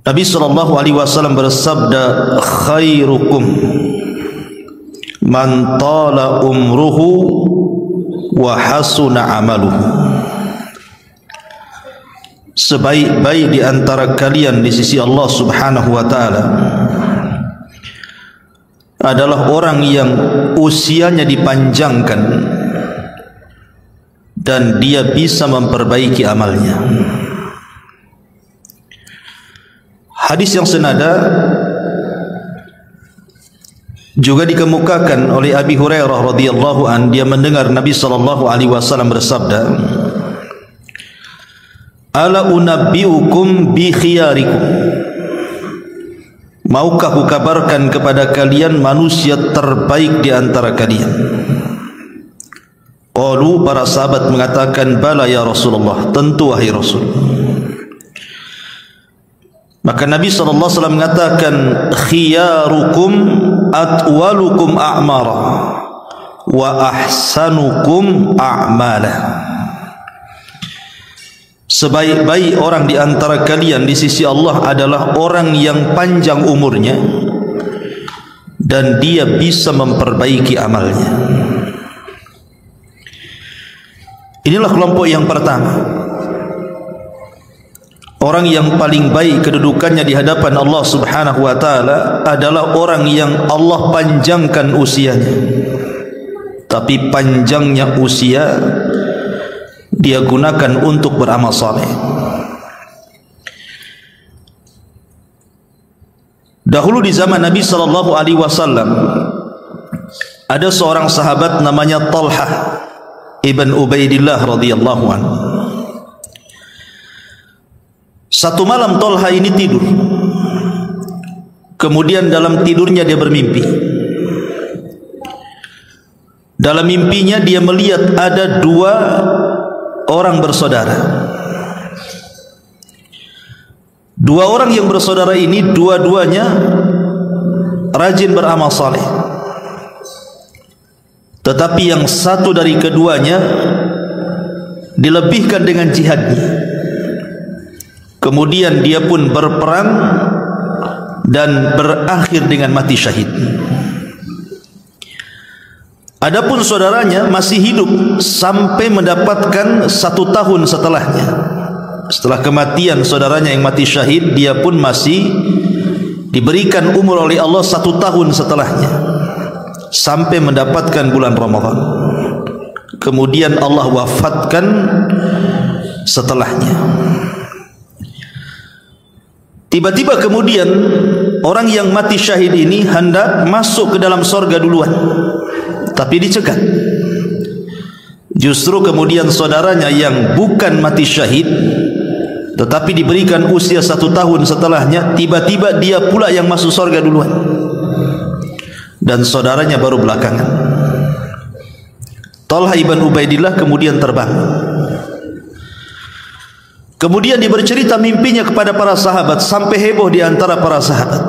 Nabi SAW bersabda, khairukum man tala umruhu wa hasuna amaluhu. Sebaik-baik di antara kalian di sisi Allah Subhanahu wa taala adalah orang yang usianya dipanjangkan dan dia bisa memperbaiki amalnya. Hadis yang senada juga dikemukakan oleh Abi Hurairah radhiyallahu an, dia mendengar Nabi sallallahu alaihi wasallam bersabda, ala unabbiukum bi khiyarikum, maukah aku kabarkan kepada kalian manusia terbaik di antara kalian? Qalu, para sahabat mengatakan, bala ya Rasulullah, tentu wahai Rasul. Maka Nabi SAW mengatakan, khiyarukum atwalukum a'mara wa ahsanukum a'mala. Sebaik-baik orang di antara kalian di sisi Allah adalah orang yang panjang umurnya dan dia bisa memperbaiki amalnya. Inilah kelompok yang pertama. Orang yang paling baik kedudukannya di hadapan Allah Subhanahu wa taala adalah orang yang Allah panjangkan usianya. Tapi panjangnya usia dia gunakan untuk beramal saleh. Dahulu di zaman Nabi sallallahu alaihi wasallam ada seorang sahabat namanya Talha ibn Ubaidillah radhiyallahu anhu. Satu malam Talha ini tidur. Kemudian dalam tidurnya dia bermimpi. Dalam mimpinya dia melihat ada dua orang bersaudara. Dua orang yang bersaudara ini dua-duanya rajin beramal saleh. Tetapi yang satu dari keduanya dilebihkan dengan jihadnya. Kemudian dia pun berperang dan berakhir dengan mati syahid. Adapun saudaranya masih hidup sampai mendapatkan 1 tahun setelahnya. Setelah kematian saudaranya yang mati syahid, dia pun masih diberikan umur oleh Allah 1 tahun setelahnya, sampai mendapatkan bulan Ramadan. Kemudian Allah wafatkan setelahnya. Tiba-tiba kemudian orang yang mati syahid ini hendak masuk ke dalam sorga duluan, tapi dicegat. Justru kemudian saudaranya yang bukan mati syahid tetapi diberikan usia 1 tahun setelahnya, tiba-tiba dia pula yang masuk sorga duluan dan saudaranya baru belakangan. Talha ibn Ubaidillah kemudian terbang. Kemudian dia bercerita mimpinya kepada para sahabat sampai heboh di antara para sahabat.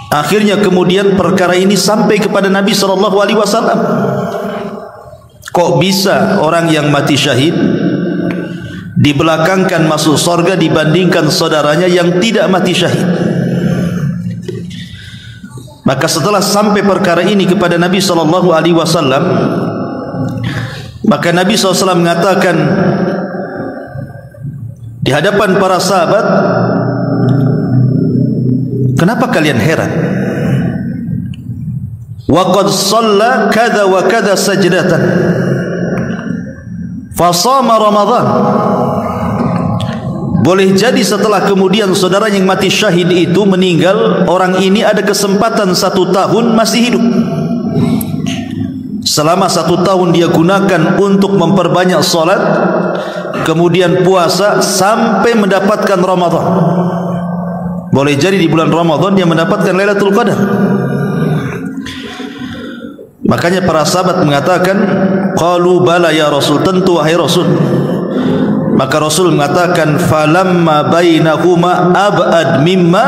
Akhirnya kemudian perkara ini sampai kepada Nabi SAW. Kok bisa orang yang mati syahid dibelakangkan masuk surga dibandingkan saudaranya yang tidak mati syahid? Maka setelah sampai perkara ini kepada Nabi SAW, maka Nabi SAW mengatakan di hadapan para sahabat, kenapa kalian heran? Wa qad shalla kadza wa kadza sajdatan fa shama Ramadan. Boleh jadi setelah kemudian saudara yang mati syahid itu meninggal, orang ini ada kesempatan 1 tahun masih hidup. Selama 1 tahun dia gunakan untuk memperbanyak salat, kemudian puasa sampai mendapatkan Ramadan. Boleh jadi di bulan Ramadan dia mendapatkan Lailatul Qadar. Makanya para sahabat mengatakan, qalu bala ya Rasul, tentu wahai Rasul. Maka Rasul mengatakan, falamma bainahuma ab'ad mimma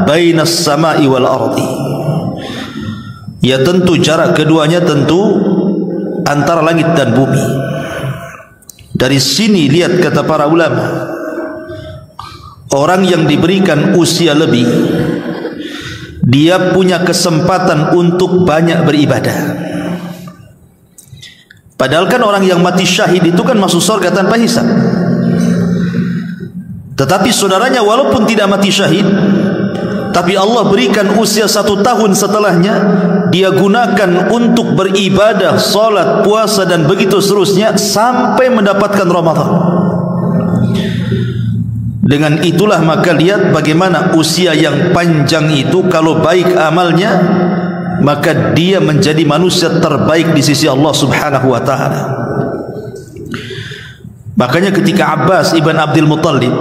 bainas sama'i wal ardi. Ya tentu jarak keduanya tentu antara langit dan bumi. Dari sini lihat kata para ulama, orang yang diberikan usia lebih, dia punya kesempatan untuk banyak beribadah. Padahal kan orang yang mati syahid itu kan masuk surga tanpa hisab. Tetapi saudaranya walaupun tidak mati syahid, tapi Allah berikan usia 1 tahun setelahnya, dia gunakan untuk beribadah, salat, puasa dan begitu seterusnya sampai mendapatkan Ramadan. Dengan itulah maka lihat bagaimana usia yang panjang itu, kalau baik amalnya maka dia menjadi manusia terbaik di sisi Allah Subhanahu wa taala. Makanya ketika Abbas ibn Abdul Muttalib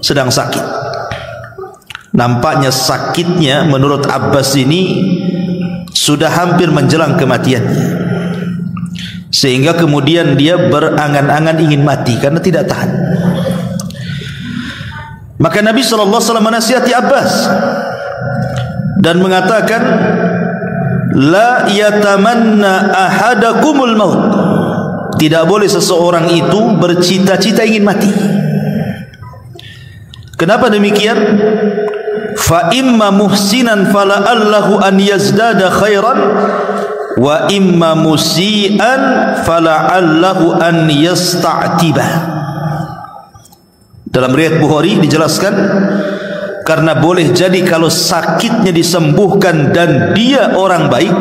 sedang sakit, nampaknya sakitnya menurut Abbas ini sudah hampir menjelang kematiannya, sehingga kemudian dia berangan-angan ingin mati karena tidak tahan. Maka Nabi SAW menasihati Abbas dan mengatakan, la yatamanna ahadakumul maut. Tidak boleh seseorang itu bercita-cita ingin mati. Kenapa demikian? Fa imma muhsinan fala'allahu an yazdada khairan wa imma musian fala'allahu an yasta'tiba. Dalam riwayat Bukhari dijelaskan, karena boleh jadi kalau sakitnya disembuhkan dan dia orang baik,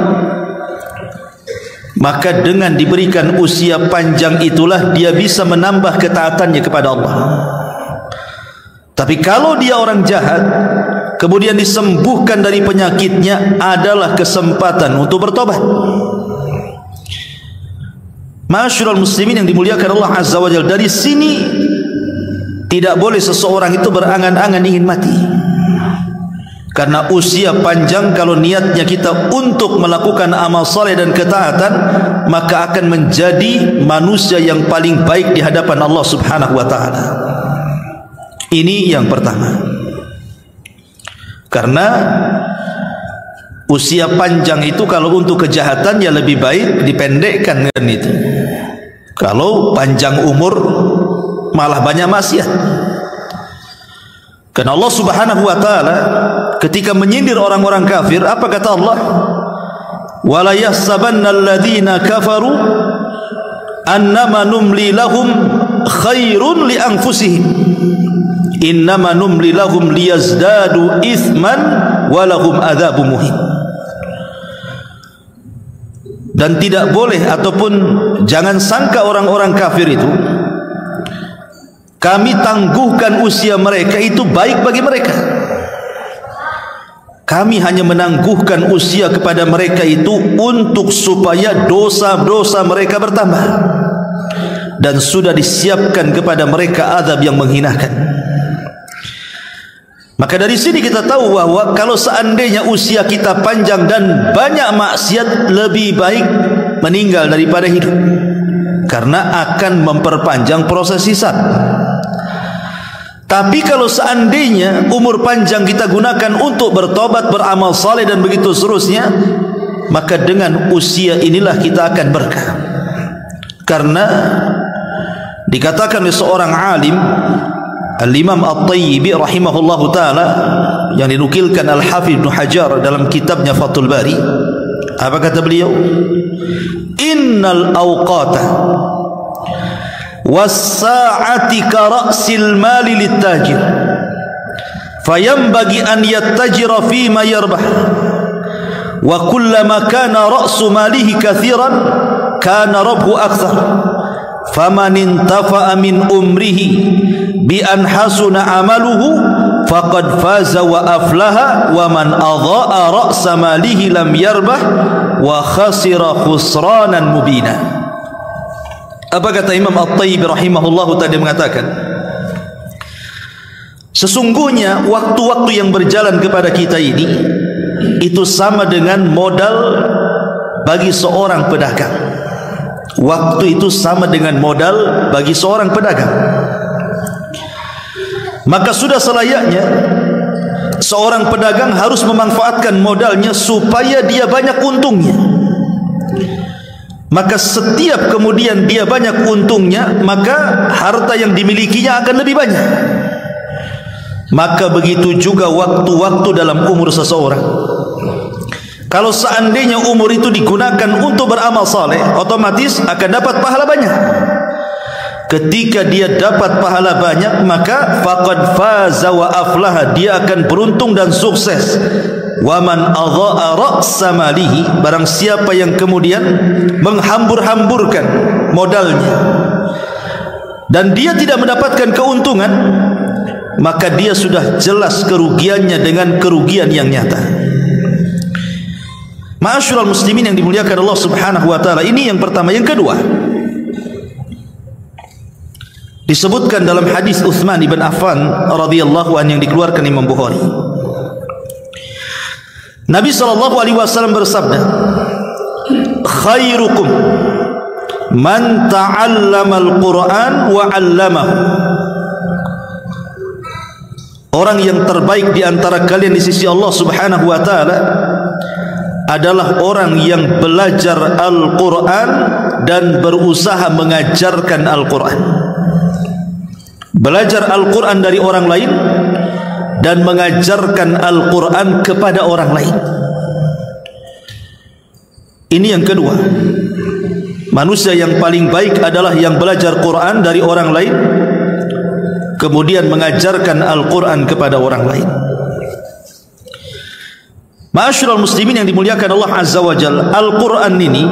maka dengan diberikan usia panjang itulah dia bisa menambah ketaatannya kepada Allah. Tapi kalau dia orang jahat, kemudian disembuhkan dari penyakitnya, adalah kesempatan untuk bertobat. Ma'asyiral muslimin yang dimuliakan Allah Azza wa Jalla, dari sini tidak boleh seseorang itu berangan-angan ingin mati. Karena usia panjang, kalau niatnya kita untuk melakukan amal saleh dan ketaatan, maka akan menjadi manusia yang paling baik di hadapan Allah Subhanahu wa taala. Ini yang pertama. Karena usia panjang itu kalau untuk kejahatan ya lebih baik dipendekkan kan itu. Kalau panjang umur malah banyak maksiat. Karena Allah Subhanahu wa taala ketika menyindir orang-orang kafir, apa kata Allah? Wala yahsabanna alladziina kafaru annama numli lahum khairun li anfusihim innama numli lahum liyazdadu itsman wa lahum adzabun muhin. Dan tidak boleh ataupun jangan sangka orang-orang kafir itu kami tangguhkan usia mereka itu baik bagi mereka. Kami hanya menangguhkan usia kepada mereka itu untuk supaya dosa-dosa mereka bertambah, dan sudah disiapkan kepada mereka azab yang menghinakan. Maka dari sini kita tahu bahwa kalau seandainya usia kita panjang dan banyak maksiat, lebih baik meninggal daripada hidup, karena akan memperpanjang proses hisab. Tapi kalau seandainya umur panjang kita gunakan untuk bertobat, beramal saleh dan begitu seterusnya, maka dengan usia inilah kita akan berkah. Karena dikatakan oleh seorang alim, Al-Imam At-Tayyibi rahimahullahu ta'ala, yang dinukilkan Al-Hafidh Ibn Hajar dalam kitabnya Fathul Bari, apa kata beliau? Innal awqata was-sa'ati ka ra'sil mali lit-tajir fayanbaghi an yattajira fi ma yarbah wa kullama kana ra'su malihi kathiran kana rabhu akthar faman intafa'a min umrihi bi an hasuna amaluhu faqad faza wa aflaha wa man adha'a ra'sa malihi lam yarbah wa khasira khusranan mubina. Apa kata Imam At-Tayyib rahimahullahu ta'ala? Mengatakan, sesungguhnya waktu-waktu yang berjalan kepada kita ini itu sama dengan modal bagi seorang pedagang. Waktu itu sama dengan modal bagi seorang pedagang. Maka sudah selayaknya seorang pedagang harus memanfaatkan modalnya supaya dia banyak untungnya. Maka setiap kemudian dia banyak untungnya, maka harta yang dimilikinya akan lebih banyak. maka begitu juga waktu-waktu dalam umur seseorang. Kalau seandainya umur itu digunakan untuk beramal saleh, otomatis akan dapat pahala banyak. Ketika dia dapat pahala banyak, maka faqad faza wa aflaha, dia akan beruntung dan sukses. Wa man adha'a ra'sa malihi, barang siapa yang kemudian menghambur-hamburkan modalnya dan dia tidak mendapatkan keuntungan, maka dia sudah jelas kerugiannya dengan kerugian yang nyata. Ma'asyiral muslimin yang dimuliakan Allah Subhanahu wa taala, ini yang pertama. Yang kedua, disebutkan dalam hadis Utsman ibn Affan radhiyallahu anhu yang dikeluarkan Imam Bukhari. Nabi SAW bersabda, khairukum man ta'allama al-Quran wa 'allamahu. Orang yang terbaik di antara kalian di sisi Allah Subhanahu wa taala adalah orang yang belajar Al-Quran dan berusaha mengajarkan Al-Quran. Belajar Al-Quran dari orang lain dan mengajarkan Al-Quran kepada orang lain. Ini yang kedua. Manusia yang paling baik adalah yang belajar Quran dari orang lain, kemudian mengajarkan Al-Quran kepada orang lain. Ma'asyiral muslimin yang dimuliakan Allah Azza wa Jalla, Al-Quran ini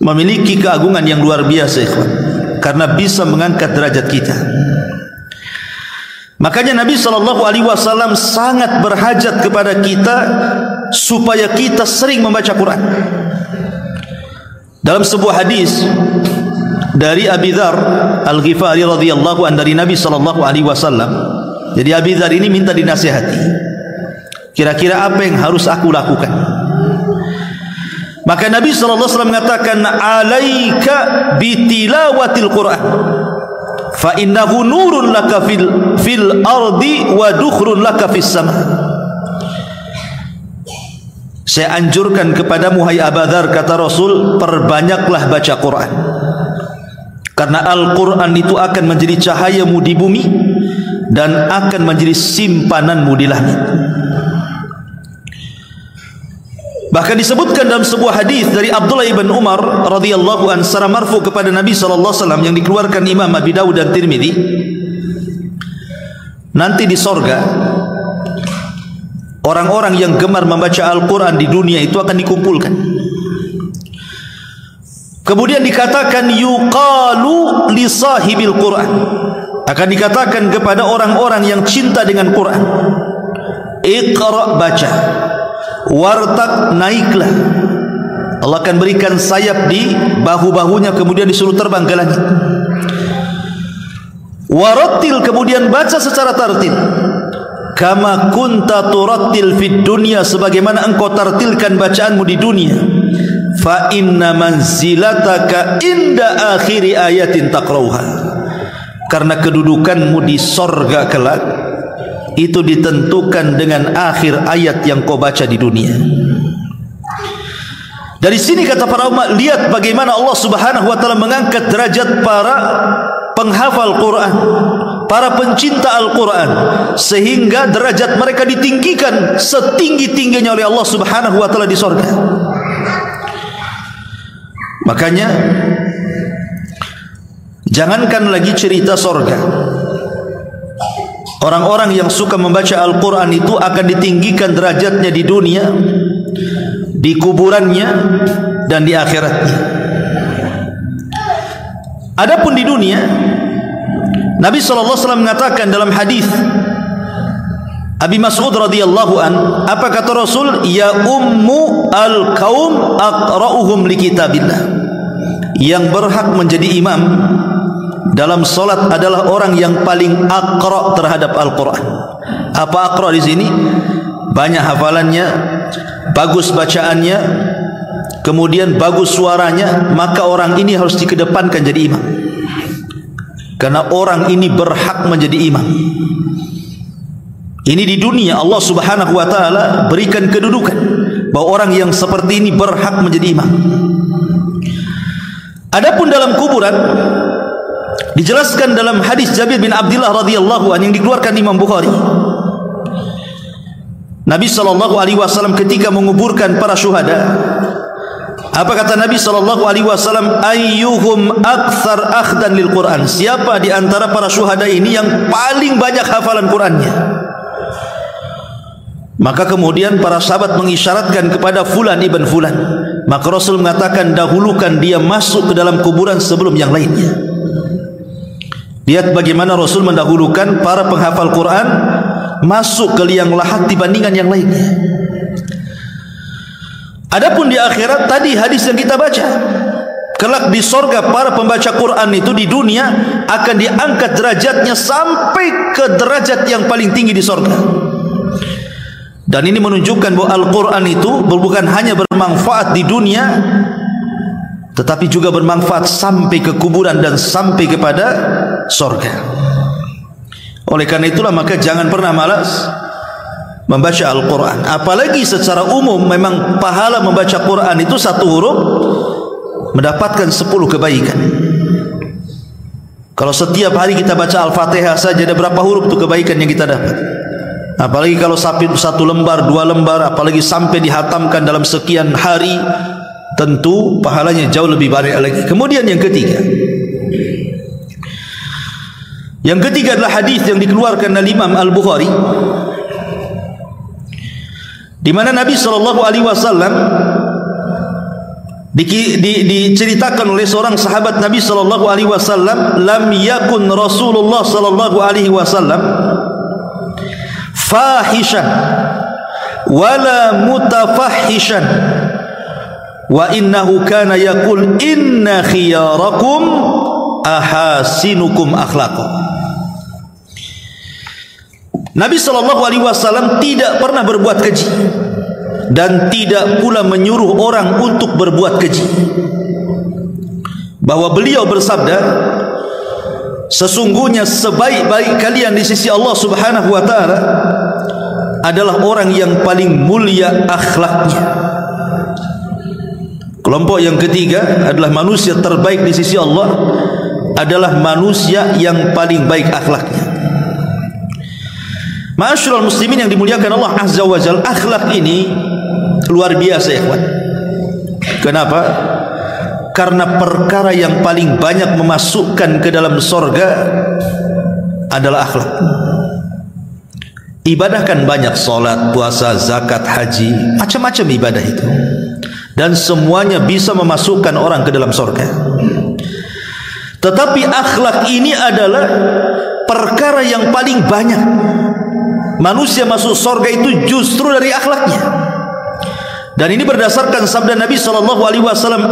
memiliki keagungan yang luar biasa, ikhwan, karena bisa mengangkat derajat kita. Makanya Nabi SAW sangat berhajat kepada kita supaya kita sering membaca Quran. Dalam sebuah hadis dari Abi Dzar Al-Ghifari radhiyallahu anhu dari Nabi SAW, jadi Abi Dzar ini minta dinasihati, kira-kira apa yang harus aku lakukan. Maka Nabi SAW mengatakan, alaika bitilawatil Quran fa innahu nurun laka fil ardi wa dukhrun laka fis sama. Saya anjurkan kepadamu hai Abu Dzar, kata Rasul, perbanyaklah baca Quran, karena Al-Quran itu akan menjadi cahayamu di bumi dan akan menjadi simpananmu di langit. Bahkan disebutkan dalam sebuah hadis dari Abdullah ibn Umar radhiyallahu anhu secara marfu kepada Nabi sallallahu alaihi wasallam yang dikeluarkan Imam Abi Dawud dan Tirmidzi, nanti di sorga orang-orang yang gemar membaca Al-Quran di dunia itu akan dikumpulkan. Kemudian dikatakan yuqalu li sahibil Quran, akan dikatakan kepada orang-orang yang cinta dengan Quran, iqra, baca, wartaq, naiklah. Allah akan berikan sayap di bahu-bahunya, kemudian disuruh terbang ke langit. Warattil, kemudian baca secara tartil, kama kunta turattil fid dunya, sebagaimana engkau tartilkan bacaanmu di dunia. Fa inna manzilataka inda akhiri ayatin taqrauha, karena kedudukanmu di sorga kelak itu ditentukan dengan akhir ayat yang kau baca di dunia. Dari sini kata para ulama, lihat bagaimana Allah Subhanahu wa taala mengangkat derajat para penghafal Quran, para pencinta Al-Quran, sehingga derajat mereka ditinggikan setinggi-tingginya oleh Allah Subhanahu wa taala di sorga. Makanya jangankan lagi cerita sorga, orang-orang yang suka membaca Al-Quran itu akan ditinggikan derajatnya di dunia, di kuburannya, dan di akhiratnya. Adapun di dunia, Nabi SAW mengatakan dalam hadis Abi Mas'ud radhiyallahu an, apa kata Rasul? Ya ummu al-qaum aqra'uhum li kitabillah. Yang berhak menjadi imam dalam solat adalah orang yang paling aqra' terhadap Al-Quran. Apa aqra' di sini? Banyak hafalannya, bagus bacaannya, kemudian bagus suaranya, maka orang ini harus dikedepankan jadi imam, karena orang ini berhak menjadi imam. Ini di dunia Allah Subhanahu wa taala berikan kedudukan bahwa orang yang seperti ini berhak menjadi imam. Adapun dalam kuburan, Dijelaskan dalam hadis Jabir bin Abdullah radhiyallahu anhu yang dikeluarkan Imam Bukhari. Nabi SAW ketika menguburkan para syuhada, apa kata Nabi SAW? Ayyuhum akthar akhdan lil Quran. Siapa di antara para syuhada ini yang paling banyak hafalan Qurannya? Maka kemudian para sahabat mengisyaratkan kepada Fulan ibn Fulan. Maka Rasul mengatakan, dahulukan dia masuk ke dalam kuburan sebelum yang lainnya. Lihat bagaimana Rasul mendahulukan para penghafal Quran masuk ke liang lahat dibandingkan yang lainnya. Adapun di akhirat, tadi hadis yang kita baca, kelak di sorga para pembaca Quran itu di dunia akan diangkat derajatnya sampai ke derajat yang paling tinggi di sorga. Dan ini menunjukkan bahwa Al-Quran itu bukan hanya bermanfaat di dunia, tetapi juga bermanfaat sampai ke kuburan dan sampai kepada sorga. Oleh karena itulah maka jangan pernah malas membaca Al-Quran. Apalagi secara umum memang pahala membaca Quran itu satu huruf mendapatkan 10 kebaikan. Kalau setiap hari kita baca Al-Fatihah saja, ada berapa huruf itu kebaikan yang kita dapat? Apalagi kalau satu lembar, 2 lembar, apalagi sampai dihatamkan dalam sekian hari, tentu pahalanya jauh lebih banyak lagi. Kemudian yang ketiga, adalah hadis yang dikeluarkan oleh Imam Al-Bukhari, di mana Nabi SAW diceritakan oleh seorang sahabat Nabi SAW, lam yakun Rasulullah SAW fahishan wala mutafahishan wa innahu kana yaqul inna khiyarakum ahasinukum akhlaqan. Nabi SAW tidak pernah berbuat keji dan tidak pula menyuruh orang untuk berbuat keji. Bahwa beliau bersabda, sesungguhnya sebaik-baik kalian di sisi Allah Subhanahu wa taala adalah orang yang paling mulia akhlaknya. Kelompok yang ketiga adalah manusia terbaik di sisi Allah adalah manusia yang paling baik akhlaknya. Ma'asyiral muslimin yang dimuliakan Allah Azza wa Jalla, akhlak ini luar biasa ya kawan. Kenapa? Karena perkara yang paling banyak memasukkan ke dalam sorga adalah akhlak. Ibadah kan banyak, salat, puasa, zakat, haji, macam-macam ibadah itu, dan semuanya bisa memasukkan orang ke dalam sorga. Tetapi akhlak ini adalah perkara yang paling banyak manusia masuk sorga itu justru dari akhlaknya. Dan ini berdasarkan sabda Nabi SAW,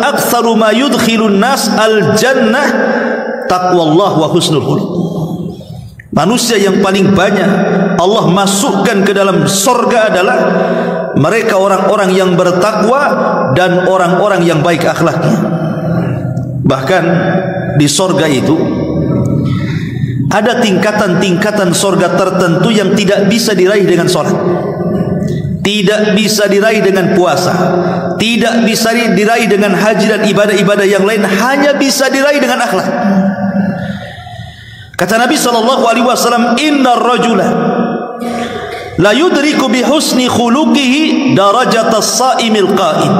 aktsaru ma yudkhilun nas al jannah taqwallah wa husnul khuluq. Manusia yang paling banyak Allah masukkan ke dalam sorga adalah mereka orang-orang yang bertakwa dan orang-orang yang baik akhlaknya. Bahkan di sorga itu ada tingkatan-tingkatan sorga tertentu yang tidak bisa diraih dengan sholat, tidak bisa diraih dengan puasa, tidak bisa diraih dengan haji dan ibadah-ibadah yang lain, hanya bisa diraih dengan akhlak. Kata Nabi SAW, innar rajula la yudriku bi husni khuluqihi darajatas sa'imil qa'im.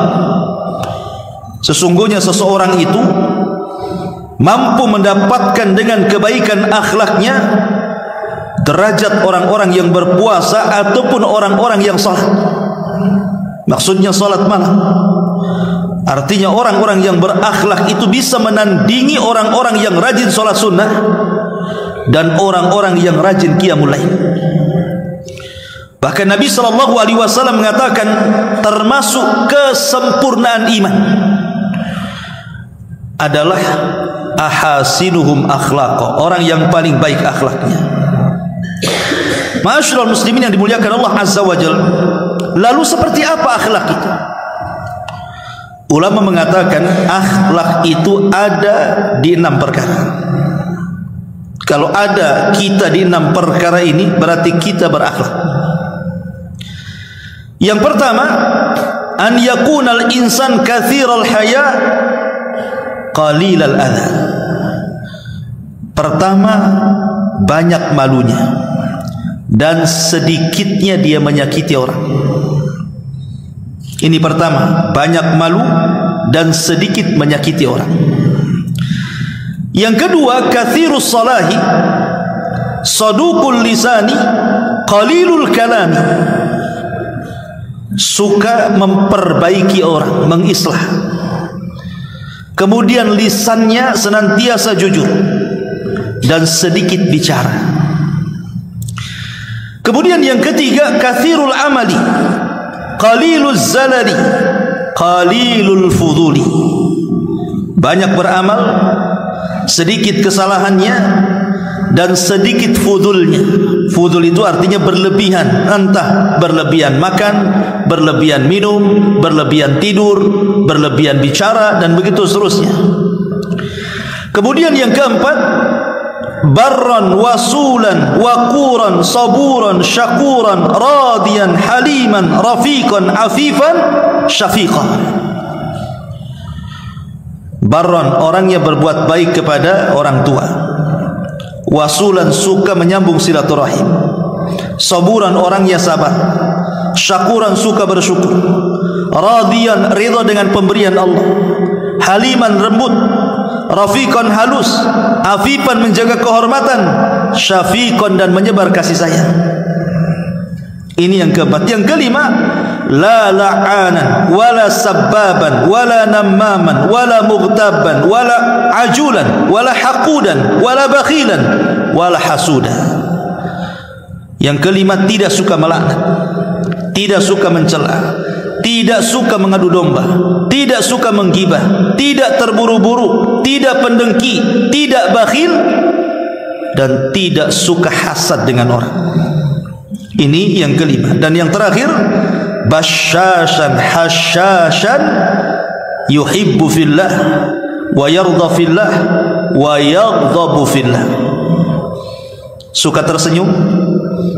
Sesungguhnya seseorang itu mampu mendapatkan dengan kebaikan akhlaknya derajat orang-orang yang berpuasa ataupun orang-orang yang salat. Maksudnya salat malam. Artinya orang-orang yang berakhlak itu bisa menandingi orang-orang yang rajin salat sunnah dan orang-orang yang rajin qiyamul lail. Bahkan Nabi SAW mengatakan termasuk kesempurnaan iman adalah ahasinuhum akhlaqa, orang yang paling baik akhlaknya. Ma'asyiral muslimin yang dimuliakan Allah Azza wa Jalla, lalu seperti apa akhlak itu? Ulama mengatakan akhlak itu ada di 6 perkara. Kalau ada kita di 6 perkara ini, berarti kita berakhlak. Yang pertama, an yakunal insan kathiral haya qalilal adha. Pertama, banyak malunya dan sedikitnya dia menyakiti orang. Ini pertama, banyak malu dan sedikit menyakiti orang. Yang kedua, kathirus salahi, saduqul lisani, qalilul kalami. Suka memperbaiki orang, mengislah. Kemudian lisannya senantiasa jujur dan sedikit bicara. Kemudian yang ketiga, kathirul amali, qaliluz zalali, qalilul fuduli. Banyak beramal, sedikit kesalahannya dan sedikit fudulnya. Fudul itu artinya berlebihan, entah berlebihan makan, berlebihan minum, berlebihan tidur, berlebihan bicara, dan begitu seterusnya. Kemudian yang keempat, barran wasulan waquran saburan syakuran radiyan haliman rafiqan afifan syafiqan. Barran, orangnya berbuat baik kepada orang tua. Wasulan, suka menyambung silaturahim. Saburan, orangnya sabar. Syakuran, suka bersyukur. Radiyan, ridha dengan pemberian Allah. Haliman, lembut. Rafiqan, halus. Afifan, menjaga kehormatan. Syafiqan, dan menyebar kasih sayang. Ini yang keempat. Yang kelima, la la'anan wala sabbaban wala nammaman wala mughtaban wala ajulan wala haqudan wala bakhilan wala hasuda. Yang kelima, tidak suka melaknat, tidak suka mencela, tidak suka mengadu domba, tidak suka menggibah, tidak terburu-buru, tidak pendengki, tidak bakhil, dan tidak suka hasad dengan orang. Ini yang kelima. Dan yang terakhir, basyashan hasyashan yuhibbu fillah wa yarda fillah wa yaghdabu fillah. Suka tersenyum,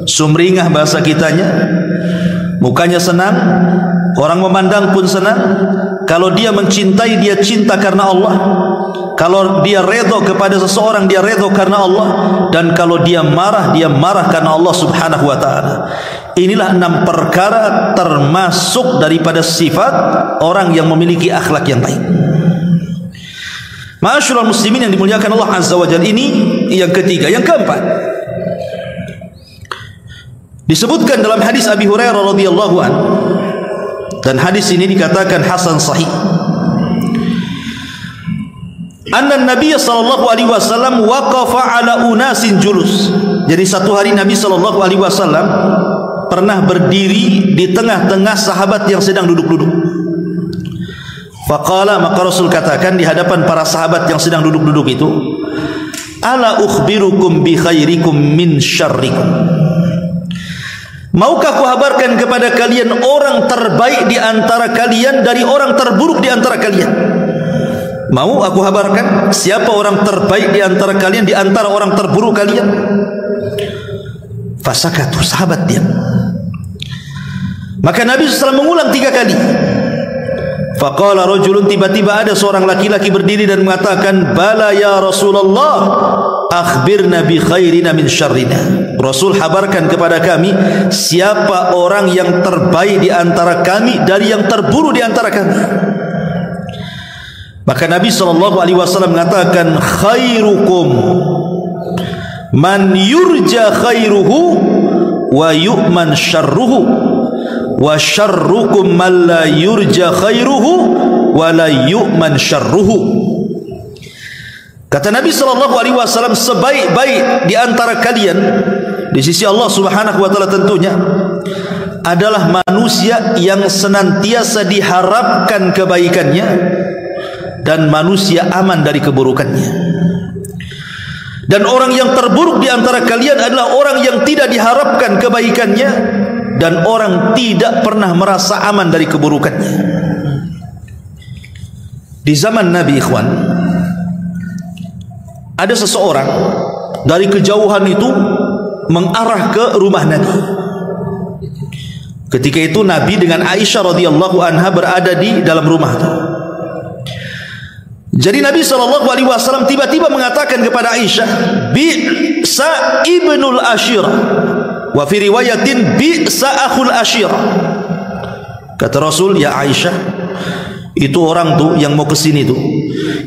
sumringah bahasa kitanya, mukanya senang, orang memandang pun senang. Kalau dia mencintai, dia cinta karena Allah. Kalau dia redha kepada seseorang, dia redha karena Allah. Dan kalau dia marah karena Allah subhanahu wa ta'ala. Inilah 6 perkara termasuk daripada sifat orang yang memiliki akhlak yang baik. Ma'asyiral muslimin yang dimuliakan Allah azza wa jalla, ini yang ketiga. Yang keempat, disebutkan dalam hadis Abi Hurairah radhiyallahu anhu, dan hadis ini dikatakan hasan sahih. Anna Nabi sallallahu alaihi wasallam waqafa ala unasin julus. Jadi satu hari Nabi sallallahu alaihi wasallam pernah berdiri di tengah-tengah sahabat yang sedang duduk-duduk. Faqala, maka Rasul katakan di hadapan para sahabat yang sedang duduk-duduk itu, ala ukhbirukum bi khairikum min syarrikum. Maukah aku kabarkan kepada kalian orang terbaik di antara kalian dari orang terburuk di antara kalian? Mau aku kabarkan siapa orang terbaik di antara kalian di antara orang terburuk kalian? Fasakatu, sahabat diam. Maka Nabi SAW mengulang 3 kali. Faqala rajulun, tiba-tiba ada seorang laki-laki berdiri dan mengatakan, bala ya Rasulullah, akhbirna bi khairina min syarrina. Rasul, habarkan kepada kami siapa orang yang terbaik di antara kami dari yang terburuk di antara kami. Maka Nabi SAW mengatakan, khairukum man yurja khairuhu wa yu'man syarruhu wa syarrukum man la yurja khairuhu wa la yu'man syarruhu. Kata Nabi SAW, sebaik-baik di antara kalian di sisi Allah subhanahu wa ta'ala tentunya adalah manusia yang senantiasa diharapkan kebaikannya dan manusia aman dari keburukannya. Dan orang yang terburuk di antara kalian adalah orang yang tidak diharapkan kebaikannya dan orang tidak pernah merasa aman dari keburukannya. Di zaman Nabi, ikhwan, ada seseorang dari kejauhan itu mengarah ke rumah Nabi. Ketika itu Nabi dengan Aisyah radhiyallahu anha berada di dalam rumah itu. Jadi Nabi SAW tiba-tiba mengatakan kepada Aisyah, bi'sa ibnul ashirah, wa fi riwayatin bi'sa akhul ashirah. Kata Rasul, ya Aisyah, itu orang tuh yang mau kesini tuh,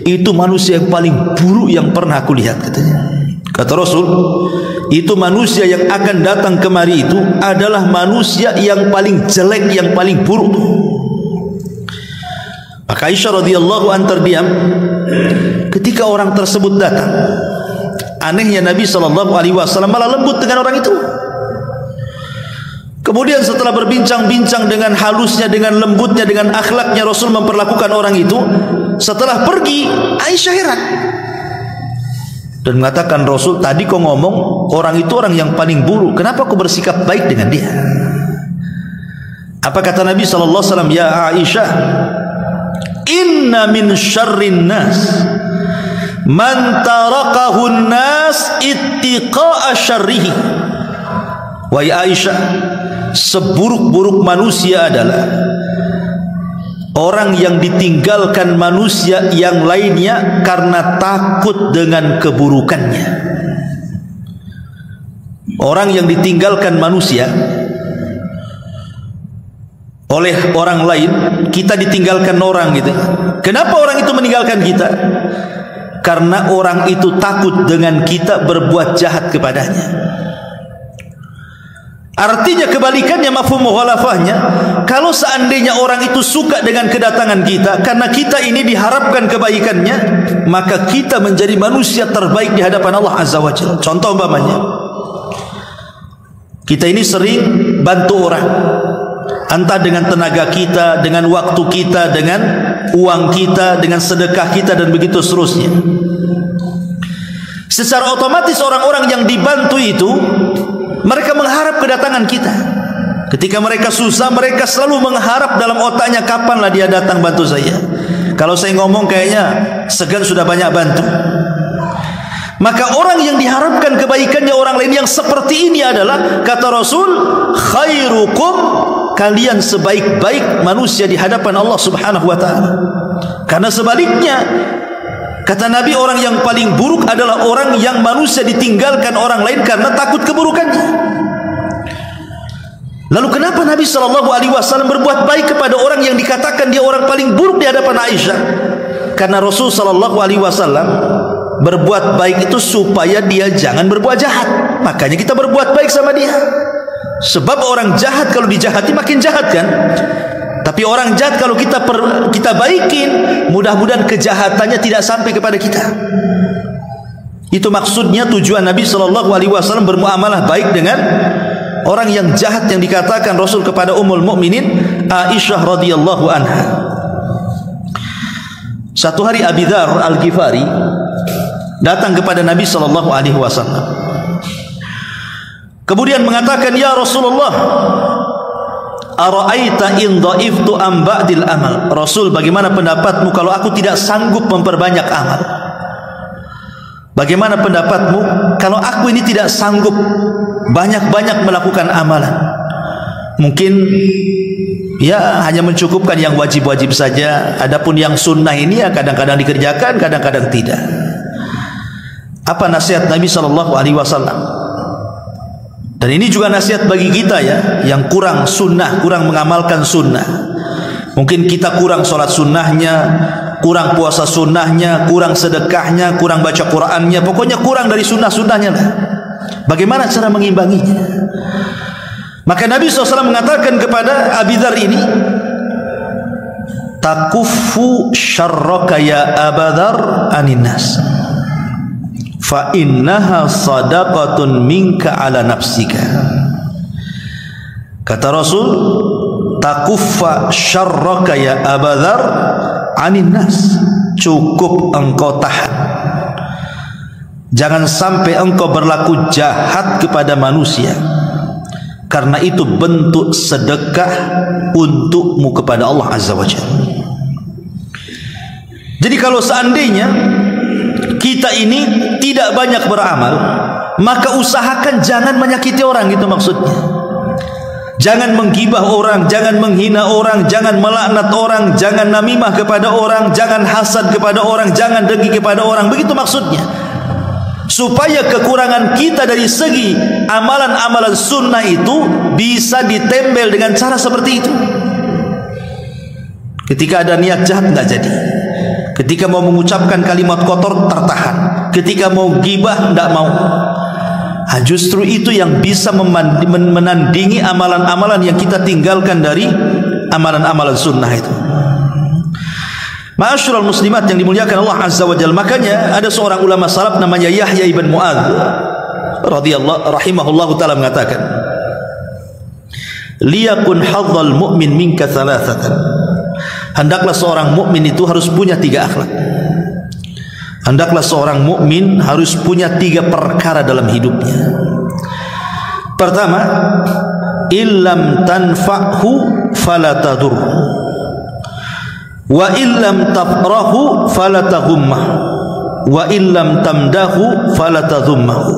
itu manusia yang paling buruk yang pernah aku lihat, katanya. Kata Rasul, itu manusia yang akan datang kemari itu adalah manusia yang paling jelek, yang paling buruk. Maka Aisyah radhiyallahu anha terdiam ketika orang tersebut datang. Anehnya Nabi SAW malah lembut dengan orang itu. Kemudian setelah berbincang-bincang dengan halusnya, dengan lembutnya, dengan akhlaknya Rasul memperlakukan orang itu, setelah pergi Aisyah heran dan mengatakan, Rasul, tadi kau ngomong orang itu orang yang paling buruk, kenapa kau bersikap baik dengan dia? Apa kata Nabi SAW? Ya Aisyah, inna min syarrin nas man tarakahun nas ittiqa'a syarrihi. Wahai Aisyah, seburuk-buruk manusia adalah orang yang ditinggalkan manusia yang lainnya karena takut dengan keburukannya. Orang yang ditinggalkan manusia oleh orang lain, kita ditinggalkan orang gitu. Kenapa orang itu meninggalkan kita? Karena orang itu takut dengan kita berbuat jahat kepadanya. Artinya kebalikannya, mafhum mukhalafahnya, kalau seandainya orang itu suka dengan kedatangan kita karena kita ini diharapkan kebaikannya, maka kita menjadi manusia terbaik di hadapan Allah Azza wa Jalla. Contoh umpamanya, kita ini sering bantu orang, entah dengan tenaga kita, dengan waktu kita, dengan uang kita, dengan sedekah kita, dan begitu seterusnya. Secara otomatis orang-orang yang dibantu itu mereka mengharap kedatangan kita. Ketika mereka susah, mereka selalu mengharap dalam otaknya, kapanlah dia datang bantu saya. Kalau saya ngomong kayaknya segan sudah banyak bantu. Maka orang yang diharapkan kebaikannya orang lain yang seperti ini adalah, kata Rasul, khairukum, kalian sebaik-baik manusia di hadapan Allah Subhanahu wa ta'ala. Karena sebaliknya, kata Nabi, orang yang paling buruk adalah orang yang manusia ditinggalkan orang lain karena takut keburukannya. Lalu kenapa Nabi SAW berbuat baik kepada orang yang dikatakan dia orang paling buruk di hadapan Aisyah? Karena Rasul SAW berbuat baik itu supaya dia jangan berbuat jahat. Makanya kita berbuat baik sama dia. Sebab orang jahat kalau dijahati makin jahat kan. Tapi orang jahat kalau kita baikin, mudah-mudahan kejahatannya tidak sampai kepada kita. Itu maksudnya, tujuan Nabi SAW bermuamalah baik dengan orang yang jahat yang dikatakan Rasul kepada Ummul Mukminin Aisyah radhiyallahu anha. Satu hari Abi Dzar Al-Ghifari datang kepada Nabi SAW. Kemudian mengatakan, ya Rasulullah, ara'aita in dha'iftu am ba'dil amal. Rasul, bagaimana pendapatmu kalau aku tidak sanggup memperbanyak amal? Bagaimana pendapatmu kalau aku ini tidak sanggup banyak-banyak melakukan amalan? Mungkin ya hanya mencukupkan yang wajib-wajib saja. Adapun yang sunnah ini ya kadang-kadang dikerjakan, kadang-kadang tidak. Apa nasihat Nabi SAW? Dan ini juga nasihat bagi kita ya, yang kurang sunnah, kurang mengamalkan sunnah. Mungkin kita kurang sholat sunnahnya, kurang puasa sunnahnya, kurang sedekahnya, kurang baca Qur'annya, pokoknya kurang dari sunnah-sunnahnya lah. Bagaimana cara mengimbanginya? Maka Nabi SAW mengatakan kepada Abi Dzar ini, takuffu syarraka ya Aba Dzar anin nas, fa innaha sadaqatun minka ala nafsika. Kata Rasul, takuffa syarraka ya Aba Dzar anin nas, cukup engkau tahan, jangan sampai engkau berlaku jahat kepada manusia, karena itu bentuk sedekah untukmu kepada Allah Azza wa Jalla. Jadi kalau seandainya kita ini tidak banyak beramal, maka usahakan jangan menyakiti orang, gitu maksudnya. Jangan menggibah orang, jangan menghina orang, jangan melaknat orang, jangan namimah kepada orang, jangan hasad kepada orang, jangan dengki kepada orang. Begitu maksudnya. Supaya kekurangan kita dari segi amalan-amalan sunnah itu bisa ditempel dengan cara seperti itu. Ketika ada niat jahat tidak jadi. Ketika mau mengucapkan kalimat kotor tertahan. Ketika mau gibah tidak mau. Justru itu yang bisa menandingi amalan-amalan yang kita tinggalkan dari amalan-amalan sunnah itu. Ma'asyiral muslimat yang dimuliakan Allah Azza wa Jalla. Makanya ada seorang ulama salaf namanya Yahya ibn Mu'adz radhiyallahu rahimahullahu taala mengatakan, liyakun hadzal mu'min minka thalathatan. Hendaklah seorang mukmin itu harus punya 3 akhlak. Hendaklah seorang mukmin harus punya 3 perkara dalam hidupnya. Pertama, illam tanfa'hu fala tadur, wa illam tafrahu fala taghumma, wa illam tamdahu fala tadhummahu.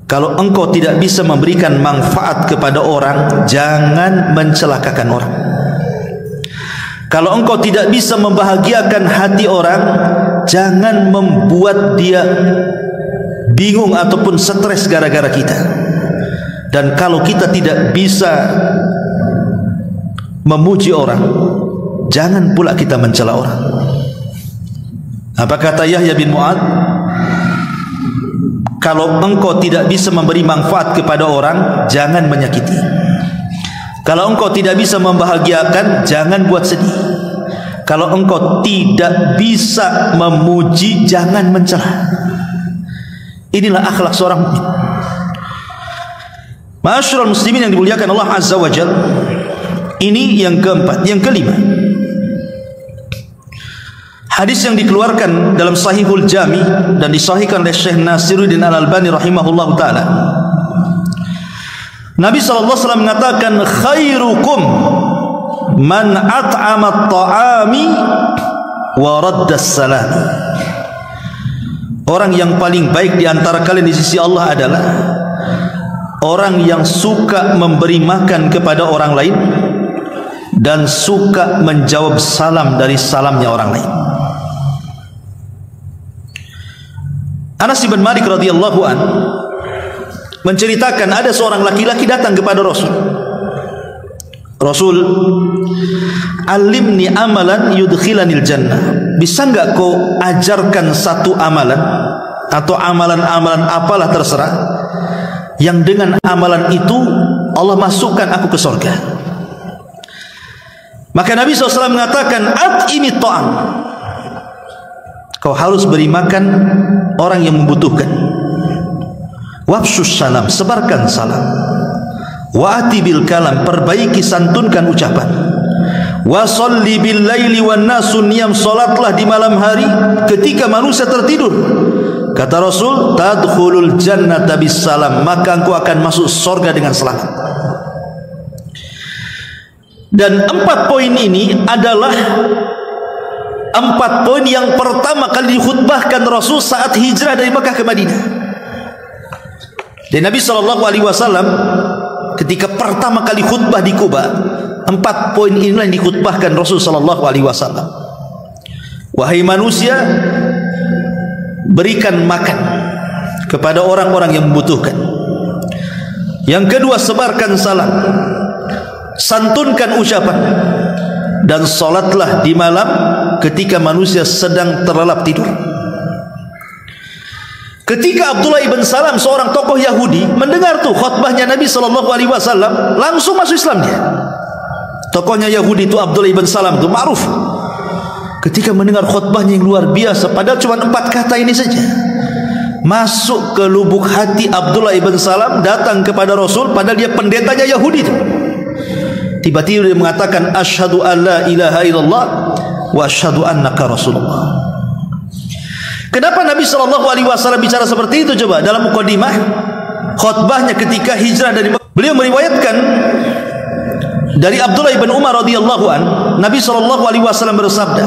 Kalau engkau tidak bisa memberikan manfaat kepada orang, jangan mencelakakan orang. Kalau engkau tidak bisa membahagiakan hati orang, jangan membuat dia bingung ataupun stres gara-gara kita. Dan kalau kita tidak bisa memuji orang, jangan pula kita mencela orang. Apa kata Yahya bin Mu'adz? Kalau engkau tidak bisa memberi manfaat kepada orang, jangan menyakiti. Kalau engkau tidak bisa membahagiakan, jangan buat sedih. Kalau engkau tidak bisa memuji, jangan mencela. Inilah akhlak seorang mukmin. Ma'asyiral muslimin yang dimuliakan Allah Azza wa Jalla. Ini yang keempat. Yang kelima, hadis yang dikeluarkan dalam Sahihul Jami dan disahihkan oleh Syekh Nasiruddin Al-Albani rahimahullahu taala. Nabi SAW mengatakan, khairukum man at'ama at-ta'ami wa radda as-salam. Orang yang paling baik di antara kalian di sisi Allah adalah orang yang suka memberi makan kepada orang lain dan suka menjawab salam dari salamnya orang lain. Anas bin Malik radhiyallahu anhu menceritakan ada seorang laki-laki datang kepada Rasul. Rasul, alimni amalan yudkhilanil jannah. Bisa enggak kau ajarkan satu amalan atau amalan-amalan apalah terserah yang dengan amalan itu Allah masukkan aku ke surga. Maka Nabi SAW mengatakan, at'imi ta'am. Kau harus beri makan orang yang membutuhkan. Wafsus salam, sebarkan salam. Wa'ati bil kalam, perbaiki santunkan ucapan. Wa sholli bil laili wan nasu niyam, salatlah di malam hari ketika manusia tertidur. Kata Rasul, tadkhulul jannata bis salam, maka engkau akan masuk surga dengan selamat. Dan 4 poin ini adalah 4 poin yang pertama kali dikhutbahkan Rasul saat hijrah dari Makkah ke Madinah. Dan Nabi SAW ketika pertama kali khutbah di Kuba, 4 poin inilah yang dikhutbahkan Rasul SAW. Wahai manusia, berikan makan kepada orang-orang yang membutuhkan. Yang kedua, sebarkan salam, santunkan ucapan, dan salatlah di malam ketika manusia sedang terlelap tidur. Ketika Abdullah ibn Salam, seorang tokoh Yahudi, mendengar tuh khutbahnya Nabi SAW, langsung masuk Islam dia. Tokohnya Yahudi itu Abdullah ibn Salam itu ma'ruf. Ketika mendengar khutbahnya yang luar biasa, padahal cuma 4 kata ini saja, masuk ke lubuk hati Abdullah ibn Salam, datang kepada Rasul, padahal dia pendetanya Yahudi itu. Tiba-tiba dia mengatakan, asyhadu an la ilaha illallah wa asyhadu annaka Rasulullah. Kenapa Nabi SAW bicara seperti itu? Coba dalam mukadimah khutbahnya ketika hijrah dari Makkah, beliau meriwayatkan dari Abdullah ibn Umar radhiyallahu an, Nabi SAW bersabda,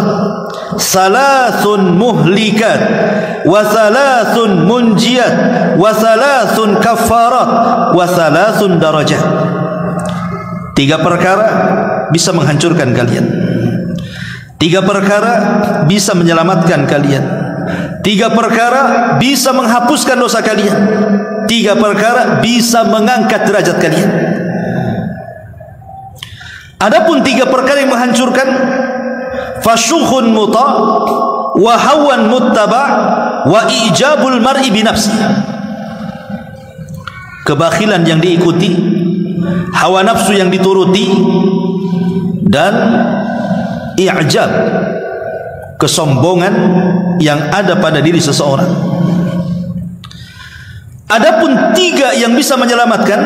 salasun muhlikat wa salasun munjiyat wa salasun kaffarat wa salasun darajat. 3 perkara bisa menghancurkan kalian. 3 perkara bisa menyelamatkan kalian. 3 perkara bisa menghapuskan dosa kalian. 3 perkara bisa mengangkat derajat kalian. Adapun 3 perkara yang menghancurkan, fasyukhun muta' wa hawan muttaba' wa ijabul mar'i binafsi. Kebakhilan yang diikuti, hawa nafsu yang dituruti, dan i'jab, kesombongan yang ada pada diri seseorang. Adapun 3 yang bisa menyelamatkan,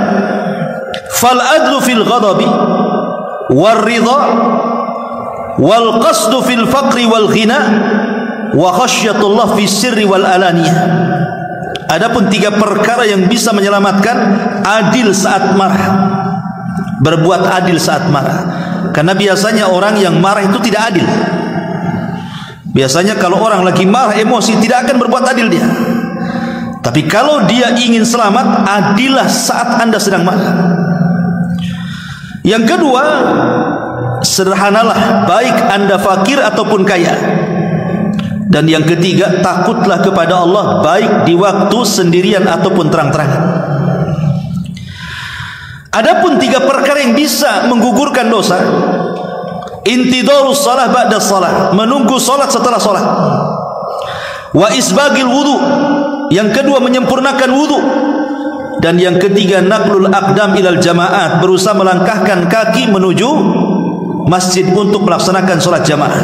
fal adlu fil ghadabi war ridha wal qasdu fil faqri wal ghina wa khasyatullah fi sirri wal alaniyah. Adapun 3 perkara yang bisa menyelamatkan, adil saat marah, berbuat adil saat marah. Karena biasanya orang yang marah itu tidak adil. Biasanya kalau orang lagi marah, emosi, tidak akan berbuat adil dia. Tapi kalau dia ingin selamat, adillah saat Anda sedang marah. Yang kedua, sederhanalah, baik Anda fakir ataupun kaya. Dan yang ketiga, takutlah kepada Allah, baik di waktu sendirian ataupun terang-terangan. Adapun 3 perkara yang bisa menggugurkan dosa, intidharus salah ba'da salah, menunggu salat setelah salat. Wa isbagil wudu, yang kedua menyempurnakan wudu. Dan yang ketiga, naqlul aqdam ilal jamaat, berusaha melangkahkan kaki menuju masjid untuk melaksanakan salat jamaah.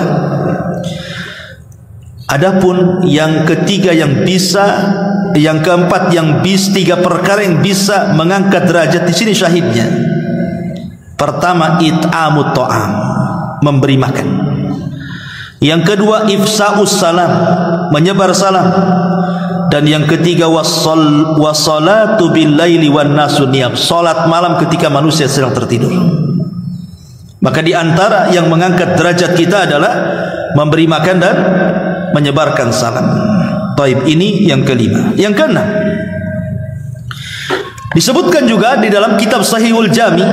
Adapun yang ketiga yang bisa, yang keempat yang bisa, 3 perkara yang bisa mengangkat derajat, di sini syahidnya. Pertama, it'amut ta'am, memberi makan. Yang kedua, ifsa'us salam, menyebar salam. Dan yang ketiga, wassalatu bil laili wan nasu niyam, salat malam ketika manusia sedang tertidur. Maka di antara yang mengangkat derajat kita adalah memberi makan dan menyebarkan salam. Taib, ini yang kelima. Yang keenam, disebutkan juga di dalam kitab Sahihul Jami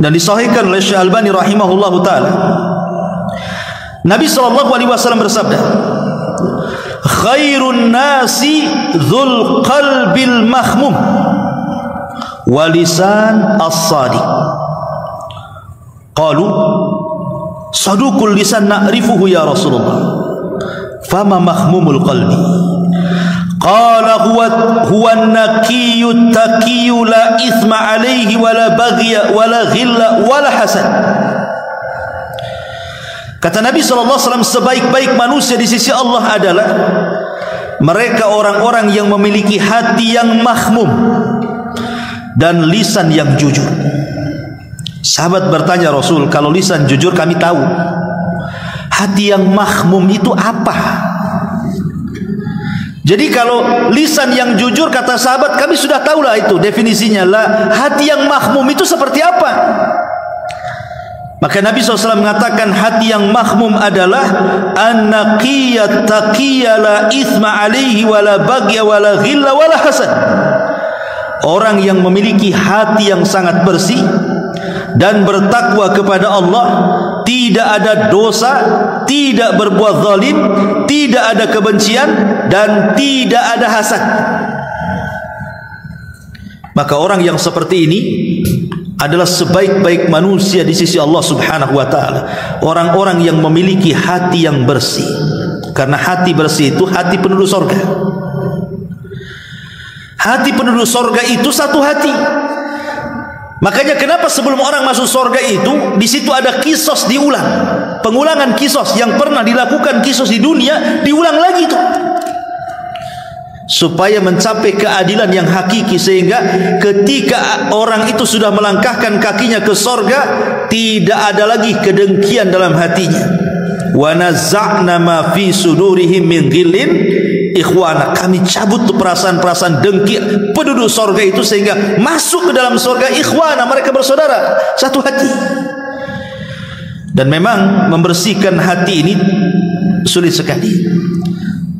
dan disahihkan oleh Syekh Albani rahimahullahu taala, Nabi SAW bersabda, khairun nasi dzul qalbil mahmum walisan as-sadiq. Qalu saduqul lisan na'rifuhu ya Rasulullah, fama mahmumul qalbi? Qala huwa an-naqiyyu taqiyyu la ithma alayhi wala baghya wala ghilla wala hasad. Kata Nabi SAW, sebaik-baik manusia di sisi Allah adalah mereka orang-orang yang memiliki hati yang mahmum dan lisan yang jujur. Sahabat bertanya, Rasul, kalau lisan jujur kami tahu, hati yang mahmum itu apa? Jadi kalau lisan yang jujur, kata sahabat, kami sudah tahulah itu definisinya lah. Hati yang mahmum itu seperti apa? Maka Nabi SAW mengatakan, hati yang mahmum adalah an-naqiyat taqiyya la ithma alaihi wala baghya wala ghilla wala hasad. Orang yang memiliki hati yang sangat bersih dan bertakwa kepada Allah, tidak ada dosa, tidak berbuat zalim, tidak ada kebencian, dan tidak ada hasad. Maka orang yang seperti ini adalah sebaik-baik manusia di sisi Allah Subhanahu wa taala. Orang-orang yang memiliki hati yang bersih. Karena hati bersih itu hati penduduk surga. Hati penduduk surga itu satu hati. Makanya kenapa sebelum orang masuk surga itu, di situ ada kisos diulang. Pengulangan kisos yang pernah dilakukan kisos di dunia diulang lagi itu. Supaya mencapai keadilan yang hakiki, sehingga ketika orang itu sudah melangkahkan kakinya ke surga, tidak ada lagi kedengkian dalam hatinya. Wa nazza'na ma fi sudurihim min ghillin ikhwana, kami cabut tuh perasaan-perasaan dengki penduduk surga itu, sehingga masuk ke dalam surga ikhwana, mereka bersaudara, satu hati. Dan memang membersihkan hati ini sulit sekali.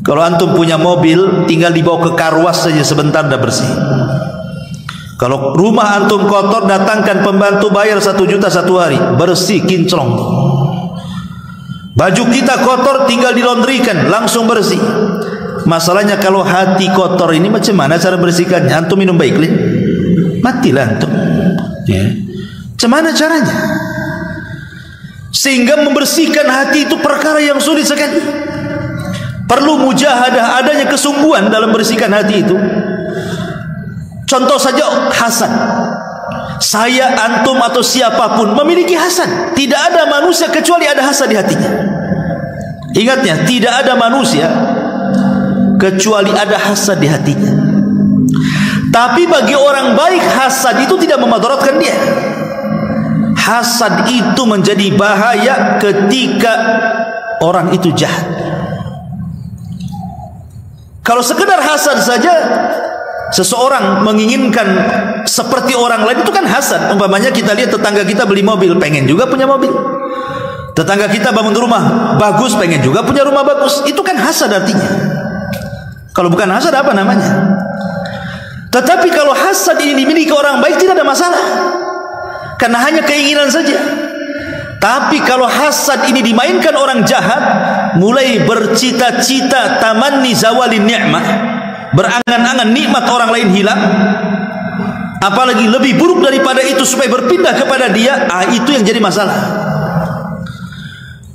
Kalau antum punya mobil, tinggal dibawa ke karwas saja sebentar dah bersih. Kalau rumah antum kotor, datangkan pembantu, bayar 1 juta 1 hari, bersih kinclong. Baju kita kotor, tinggal dilondrikan, langsung bersih. Masalahnya kalau hati kotor ini macam mana cara bersihkannya? Antum minum Baiklin, matilah antum. Ya. Macam mana caranya? Sehingga membersihkan hati itu perkara yang sulit sekali. Perlu mujahadah, adanya kesungguhan dalam bersihkan hati itu. Contoh saja hasad. Saya, antum atau siapapun memiliki hasad. Tidak ada manusia kecuali ada hasad di hatinya. Ingatnya, tidak ada manusia kecuali ada hasad di hatinya. Tapi bagi orang baik, hasad itu tidak memadaratkan dia. Hasad itu menjadi bahaya ketika orang itu jahat. Kalau sekedar hasad saja, seseorang menginginkan seperti orang lain, itu kan hasad. Umpamanya kita lihat tetangga kita beli mobil, pengen juga punya mobil. Tetangga kita bangun rumah bagus, pengen juga punya rumah bagus. Itu kan hasad artinya. Kalau bukan hasad apa namanya? Tetapi kalau hasad ini dimiliki orang baik, tidak ada masalah, karena hanya keinginan saja. Tapi kalau hasad ini dimainkan orang jahat, mulai bercita-cita tamanni zawalin ni'mah, berangan-angan nikmat orang lain hilang, apalagi lebih buruk daripada itu supaya berpindah kepada dia, itu yang jadi masalah.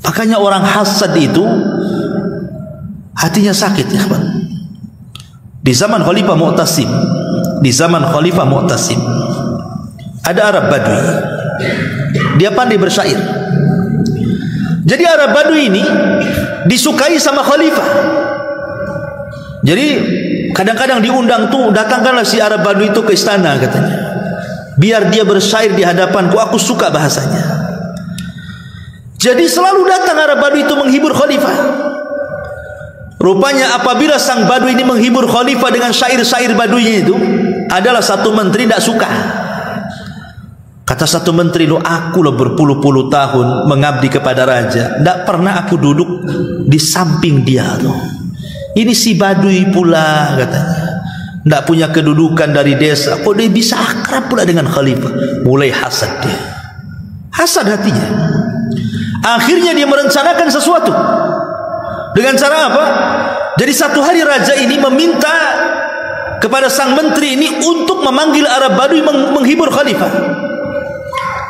Makanya orang hasad itu hatinya sakit, ya kawan. Di zaman Khalifah Mu'tasim, ada Arab Badui. Dia pandai bersyair. Jadi Arab Badui ini disukai sama Khalifah. Jadi kadang-kadang diundang tuh, datangkanlah si Arab Badui itu ke istana katanya, biar dia bersyair di hadapanku, aku suka bahasanya. Jadi selalu datang Arab Badui itu menghibur Khalifah. Rupanya apabila sang Badui ini menghibur Khalifah dengan syair-syair Baduinya itu, adalah satu menteri tidak suka. Kata satu menteri, loh, aku loh berpuluh-puluh tahun mengabdi kepada raja, tidak pernah aku duduk di samping dia tuh. Ini si Badui pula katanya, tidak punya kedudukan dari desa, kok dia bisa akrab pula dengan Khalifah. Mulai hasad dia, hasad hatinya. Akhirnya dia merencanakan sesuatu. Dengan cara apa? Jadi satu hari raja ini meminta kepada sang menteri ini untuk memanggil Arab Badui menghibur Khalifah.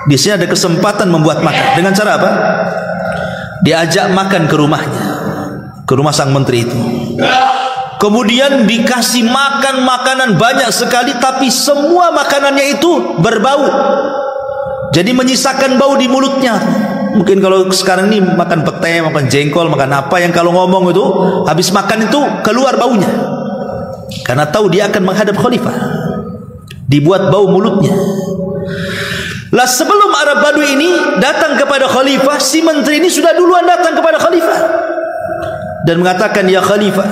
Di sini ada kesempatan membuat makan. Dengan cara apa? Diajak makan ke rumahnya, ke rumah sang menteri itu. Kemudian dikasih makan makanan banyak sekali, tapi semua makanannya itu berbau. Jadi menyisakan bau di mulutnya. Mungkin kalau sekarang ini makan pete, makan jengkol, makan apa yang kalau ngomong itu, habis makan itu keluar baunya. Karena tahu dia akan menghadap Khalifah, dibuat bau mulutnya. Lah sebelum Arab Badui ini datang kepada Khalifah, si menteri ini sudah duluan datang kepada Khalifah dan mengatakan, ya Khalifah,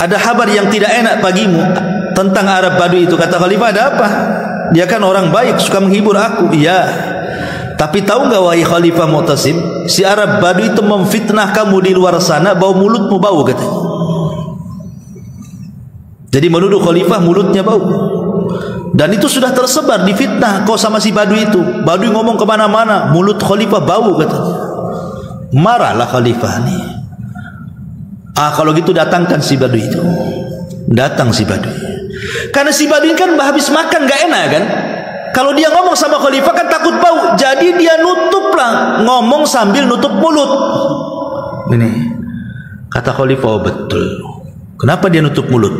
ada kabar yang tidak enak bagimu tentang Arab Badui itu. Kata Khalifah, ada apa? Dia kan orang baik, suka menghibur aku. Iya, tapi tahu nggak wahai Khalifah Mu'tasim, si Arab Badui itu memfitnah kamu di luar sana, bau mulutmu bau katanya. Jadi menuduh Khalifah mulutnya bau. Dan itu sudah tersebar di fitnah, kau sama si Badui itu. Badui ngomong kemana-mana, mulut Khalifah bau katanya. Marahlah Khalifah nih. Kalau gitu datangkan si Badui itu. Datang si Badui. Karena si Badui kan habis makan gak enak kan. Kalau dia ngomong sama Khalifah kan takut bau. Jadi dia nutuplah, ngomong sambil nutup mulut. Ini kata Khalifah, oh betul. Kenapa dia nutup mulut?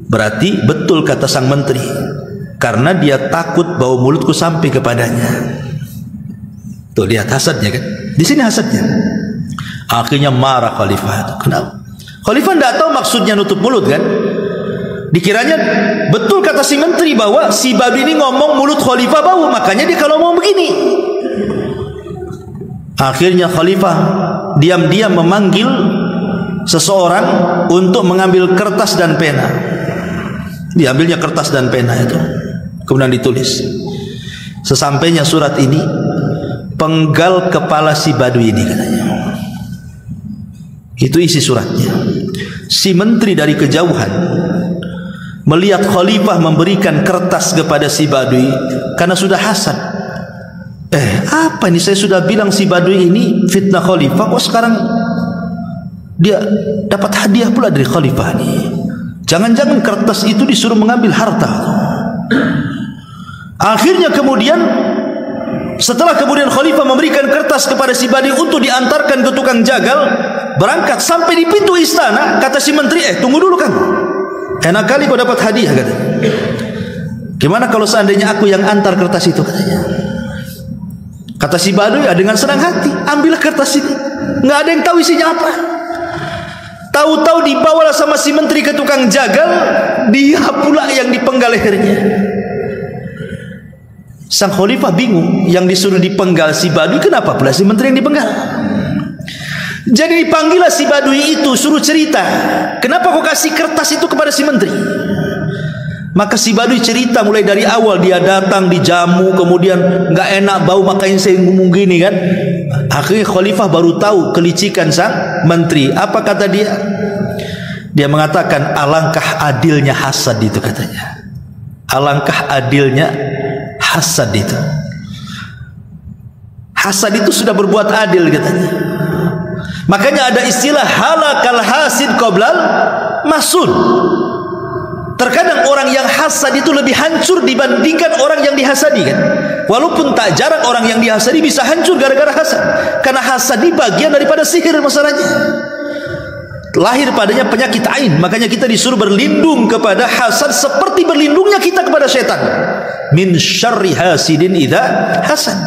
Berarti betul kata sang menteri, karena dia takut bau mulutku sampai kepadanya. Tuh lihat hasadnya kan. Di sini hasadnya. Akhirnya marah Khalifah. Kenapa? Khalifah tidak tahu maksudnya nutup mulut kan. Dikiranya betul kata si menteri bahwa si Badui ini ngomong mulut Khalifah bau, makanya dia kalau ngomong begini. Akhirnya Khalifah diam-diam memanggil seseorang untuk mengambil kertas dan pena. Diambilnya kertas dan pena itu, kemudian ditulis. Sesampainya surat ini, penggal kepala si Badui ini katanya. Itu isi suratnya. Si menteri dari kejauhan melihat khalifah memberikan kertas kepada si Badui karena sudah hasad. Apa ini, saya sudah bilang si Badui ini fitnah khalifah, kok sekarang dia dapat hadiah pula dari khalifah ini. Jangan-jangan kertas itu disuruh mengambil harta. Akhirnya kemudian, setelah kemudian khalifah memberikan kertas kepada si Badui untuk diantarkan ke tukang jagal, berangkat sampai di pintu istana, kata si menteri, tunggu dulu kan, enak kali kau dapat hadiah, kata. Gimana kalau seandainya aku yang antar kertas itu, katanya. Kata si Badui, dengan senang hati, ambillah kertas ini. Nggak ada yang tahu isinya apa. Tahu-tahu dibawalah sama si menteri ke tukang jagal, dia pula yang dipenggal lehernya. Sang khalifah bingung, yang disuruh dipenggal si Badui, kenapa pula si menteri yang dipenggal? Jadi dipanggillah si Badui itu, suruh cerita, kenapa kau kasih kertas itu kepada si menteri? Maka si Badui cerita mulai dari awal, dia datang dijamu, kemudian nggak enak bau, makanya saya ngomong gini kan. Akhirnya khalifah baru tahu kelicikan sang menteri. Apa kata dia? Dia mengatakan, alangkah adilnya hasad itu, katanya. Alangkah adilnya hasad itu. Hasad itu sudah berbuat adil, katanya. Makanya ada istilah halakal hasid qoblal masud. Terkadang orang yang hasad itu lebih hancur dibandingkan orang yang dihasadi, kan? Walaupun tak jarang orang yang dihasadi bisa hancur gara-gara hasad. Karena hasad ini bagian daripada sihir masalahnya. Lahir padanya penyakit ain. Makanya kita disuruh berlindung kepada hasad seperti berlindungnya kita kepada setan. Min syarri hasidin idza hasad.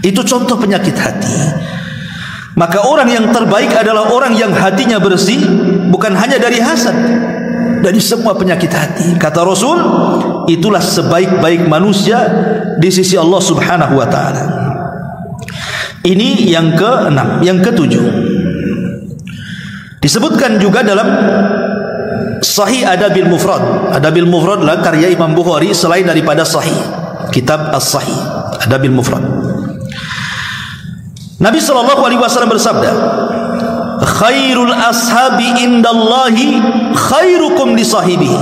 Itu contoh penyakit hati. Maka orang yang terbaik adalah orang yang hatinya bersih, bukan hanya dari hasad, dari semua penyakit hati. Kata Rasul, itulah sebaik-baik manusia di sisi Allah Subhanahu wa taala. Ini yang ke-6, yang ke-7. Disebutkan juga dalam Sahih Adabil Mufrad. Adabil Mufrad adalah karya Imam Bukhari selain daripada Sahih, kitab As-Sahih, Adabil Mufrad. Nabi SAW bersabda, khairul ashabi indallahi khairukum li sahibihi.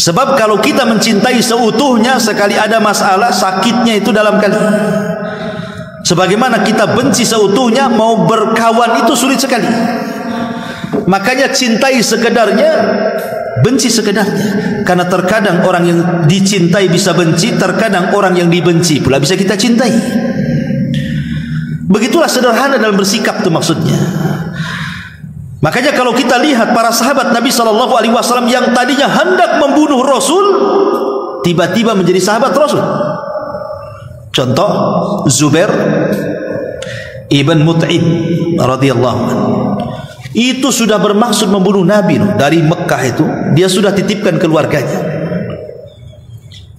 Sebab kalau kita mencintai seutuhnya, sekali ada masalah, sakitnya itu dalam kali. Sebagaimana kita benci seutuhnya, mau berkawan itu sulit sekali. Makanya cintai sekedarnya, benci sekedarnya. Karena terkadang orang yang dicintai bisa benci, terkadang orang yang dibenci pula bisa kita cintai. Begitulah sederhana dalam bersikap itu maksudnya. Makanya kalau kita lihat para sahabat Nabi SAW yang tadinya hendak membunuh Rasul, tiba-tiba menjadi sahabat Rasul. Contoh Zubair ibn Mut'im radhiyallahu anhu. Itu sudah bermaksud membunuh Nabi dari Mekah itu, dia sudah titipkan keluarganya.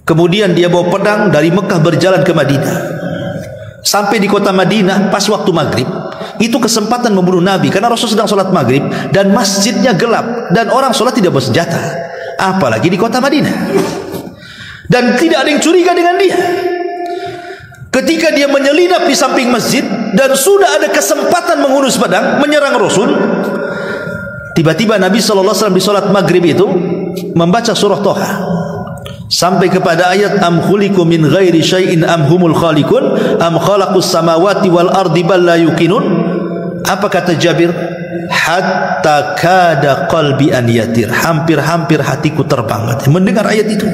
Kemudian dia bawa pedang dari Mekah berjalan ke Madinah. Sampai di kota Madinah pas waktu maghrib, itu kesempatan membunuh Nabi karena Rasul sedang sholat maghrib dan masjidnya gelap dan orang sholat tidak bersenjata, apalagi di kota Madinah, dan tidak ada yang curiga dengan dia. Ketika dia menyelinap di samping masjid dan sudah ada kesempatan menghunus pedang menyerang Rasul, tiba-tiba Nabi SAW di sholat maghrib itu membaca surah Toha sampai kepada ayat am khuliqu min ghairi syai'in am humul khaliqun am khalaqus samawati wal ardi bal la yuqinun. Apa kata Jabir? Hatta kada qalbi an yatir, hampir-hampir hatiku terbang mendengar ayat itu.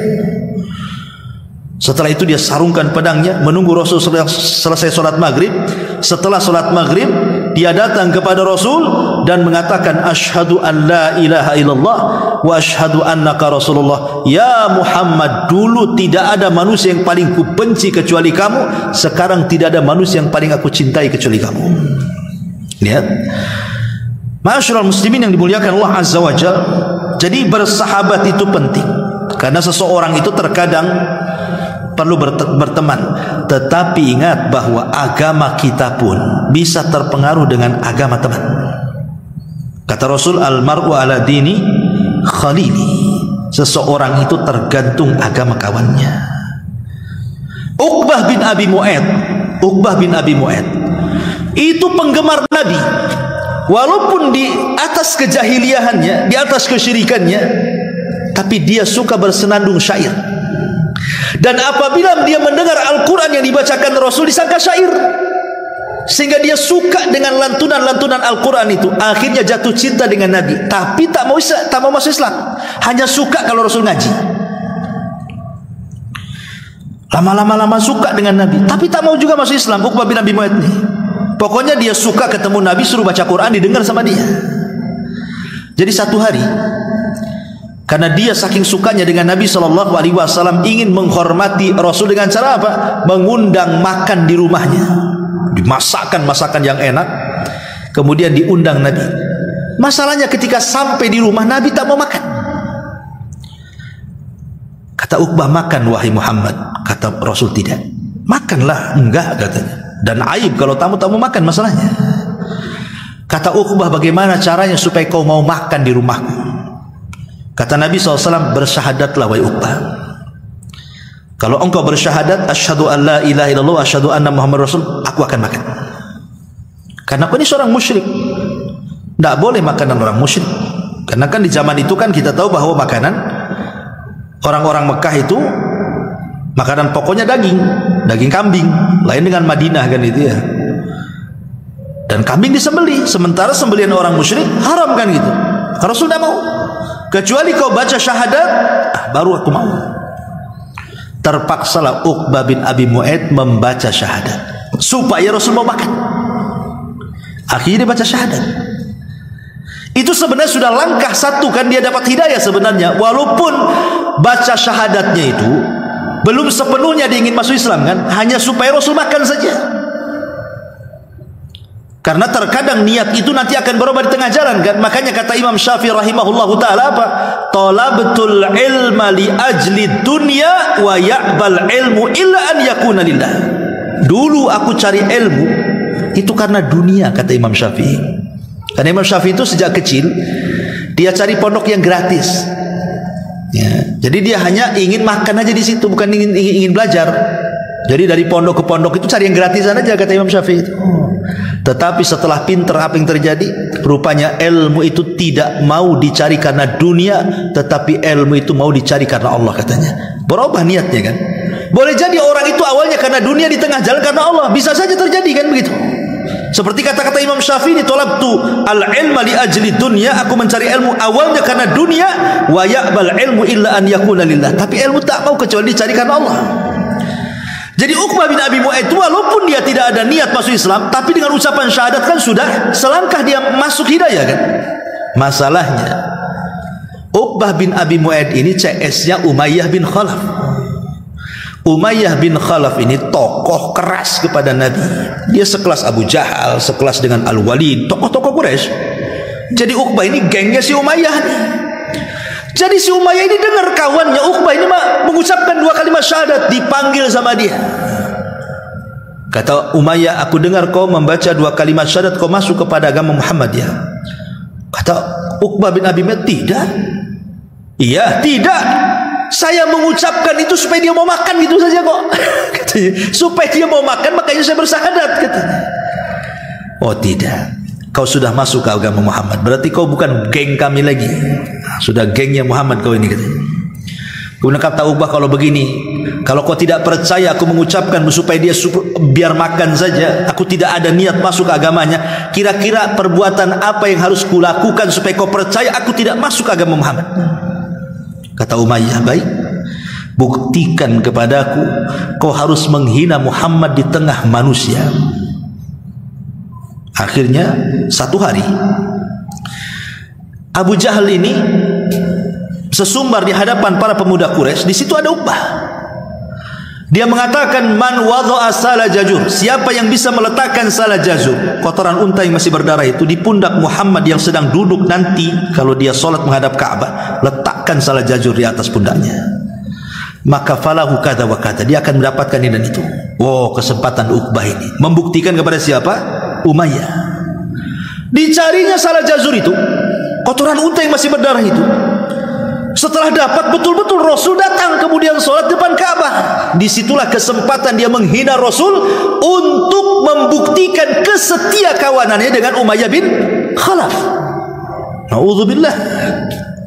Setelah itu dia sarungkan pedangnya menunggu Rasul selesai sholat maghrib. Setelah sholat maghrib dia datang kepada Rasul dan mengatakan asyhadu an la ilaha illallah wa asyhadu annaka Rasulullah. Ya Muhammad, dulu tidak ada manusia yang paling ku benci kecuali kamu, sekarang tidak ada manusia yang paling aku cintai kecuali kamu. Lihat, ma'asyiral muslimin yang dimuliakan Allah Azza wa Jalla. Jadi bersahabat itu penting, karena seseorang itu terkadang perlu berteman, tetapi ingat bahwa agama kita pun bisa terpengaruh dengan agama teman. Kata Rasul, al-mar'u ala dini khalili, seseorang itu tergantung agama kawannya. Uqbah bin Abi Mu'aid itu penggemar Nabi, walaupun di atas kejahiliahannya, di atas kesyirikannya, tapi dia suka bersenandung syair. Dan apabila dia mendengar Al-Quran yang dibacakan Rasul, disangka syair, sehingga dia suka dengan lantunan-lantunan Al-Quran itu. Akhirnya jatuh cinta dengan Nabi, tapi tak mau masuk Islam, hanya suka kalau Rasul ngaji. Lama-lama suka dengan Nabi, tapi tak mau juga masuk Islam. Uqbah bin Abi Mu'ayt ini, pokoknya dia suka ketemu Nabi, suruh baca Quran, didengar sama dia. Jadi satu hari, karena dia saking sukanya dengan Nabi SAW, ingin menghormati Rasul dengan cara apa? Mengundang makan di rumahnya, dimasakkan masakan yang enak, kemudian diundang Nabi. Masalahnya ketika sampai di rumah, Nabi tak mau makan. Kata Uqbah, makan wahai Muhammad. Kata Rasul, tidak. Makanlah. Enggak, katanya. Dan aib kalau tamu-tamu makan masalahnya. Kata Uqbah, bagaimana caranya supaya kau mau makan di rumahku? Kata Nabi SAW, bersyahadatlah wahai Uqbah. Kalau engkau bersyahadat, asyhadu an la ilaha illallah, asyhadu anna Muhammad Rasul, aku akan makan. Karena aku ini seorang musyrik, tidak boleh makanan orang musyrik. Karena kan di zaman itu kan kita tahu bahwa makanan orang-orang Mekah itu makanan pokoknya daging kambing. Lain dengan Madinah kan itu ya. Dan kambing disembelih, sementara sembelihan orang musyrik haram kan gitu. Rasul tidak mau. Kecuali kau baca syahadat, baru aku mau. Terpaksalah Uqbah bin Abi Mu'ayt membaca syahadat supaya Rasul mau makan. Akhirnya dia baca syahadat. Itu sebenarnya sudah langkah satu kan, dia dapat hidayah sebenarnya. Walaupun baca syahadatnya itu belum sepenuhnya dia ingin masuk Islam kan, hanya supaya Rasul makan saja. Karena terkadang niat itu nanti akan berubah di tengah jalan kan. Makanya kata Imam Syafi'i rahimahullahu ta'ala apa? Talabtul ilma li ajli dunya wa ya'bal ilmu illa an yakuna lillah. Dulu aku cari ilmu itu karena dunia, kata Imam Syafi'i. Karena Imam Syafi'i itu sejak kecil dia cari pondok yang gratis ya. Jadi dia hanya ingin makan aja di situ, bukan ingin belajar. Jadi dari pondok ke pondok itu cari yang gratisan aja, kata Imam Syafi'i itu. Tetapi setelah pinter, apa yang terjadi? Rupanya ilmu itu tidak mau dicari karena dunia, tetapi ilmu itu mau dicari karena Allah, katanya. Berubah niatnya kan. Boleh jadi orang itu awalnya karena dunia, di tengah jalan karena Allah. Bisa saja terjadi kan begitu. Seperti kata-kata Imam Syafi'i, tolabtu al-ilma li ajli dunya, aku mencari ilmu awalnya karena dunia, wa ya'bal ilmu illa an yakuna lillah. Tapi ilmu tak mau kecuali dicari karena Allah. Jadi Uqbah bin Abi Mu'ayt walaupun dia tidak ada niat masuk Islam, tapi dengan ucapan syahadat kan sudah selangkah dia masuk hidayah kan. Masalahnya Uqbah bin Abi Mu'ayt ini CS-nya Umayyah bin Khalaf. Umayyah bin Khalaf ini tokoh keras kepada Nabi. Dia sekelas Abu Jahal, sekelas dengan Al-Walid, tokoh-tokoh Quraisy. Jadi Uqbah ini gengnya si Umayyah nih. Jadi si Umayyah ini dengar kawannya Uqbah ini mengucapkan 2 kalimat syahadat, dipanggil sama dia. Kata Umayyah, aku dengar kau membaca 2 kalimat syahadat, kau masuk kepada agama Muhammad ya. Kata Uqbah bin Abi Mu'ayt, tidak. Iya, tidak. Saya mengucapkan itu supaya dia mau makan gitu saja kok. Katanya, supaya dia mau makan makanya saya bersyahadat, katanya. Oh tidak, kau sudah masuk ke agama Muhammad, berarti kau bukan geng kami lagi, sudah gengnya Muhammad kau ini, katanya. Kemudian kata Uqbah, kalau begini, kalau kau tidak percaya aku mengucapkan supaya dia biar makan saja, aku tidak ada niat masuk ke agamanya, kira-kira perbuatan apa yang harus kulakukan supaya kau percaya aku tidak masuk ke agama Muhammad? Kata Umayyah, baik, buktikan kepadaku kau harus menghina Muhammad di tengah manusia. Akhirnya satu hari Abu Jahal ini sesumbar di hadapan para pemuda Quraisy. Di situ ada Uqbah. Dia mengatakan, man wadha'a sala jazur, siapa yang bisa meletakkan sala jazur, kotoran unta yang masih berdarah itu, di pundak Muhammad yang sedang duduk nanti kalau dia sholat menghadap Ka'bah, letakkan sala jazur di atas pundaknya, maka falahu kata wa kata, dia akan mendapatkan ini dan itu. Wow, kesempatan Uqbah ini membuktikan kepada siapa? Umayyah. Dicarinya sala jazur itu, kotoran unta yang masih berdarah itu. Setelah dapat, betul-betul Rasul datang kemudian sholat depan Ka'bah. Disitulah kesempatan dia menghina Rasul untuk membuktikan kesetia kawanannya dengan Umayyah bin khalaf. Na'udzubillah.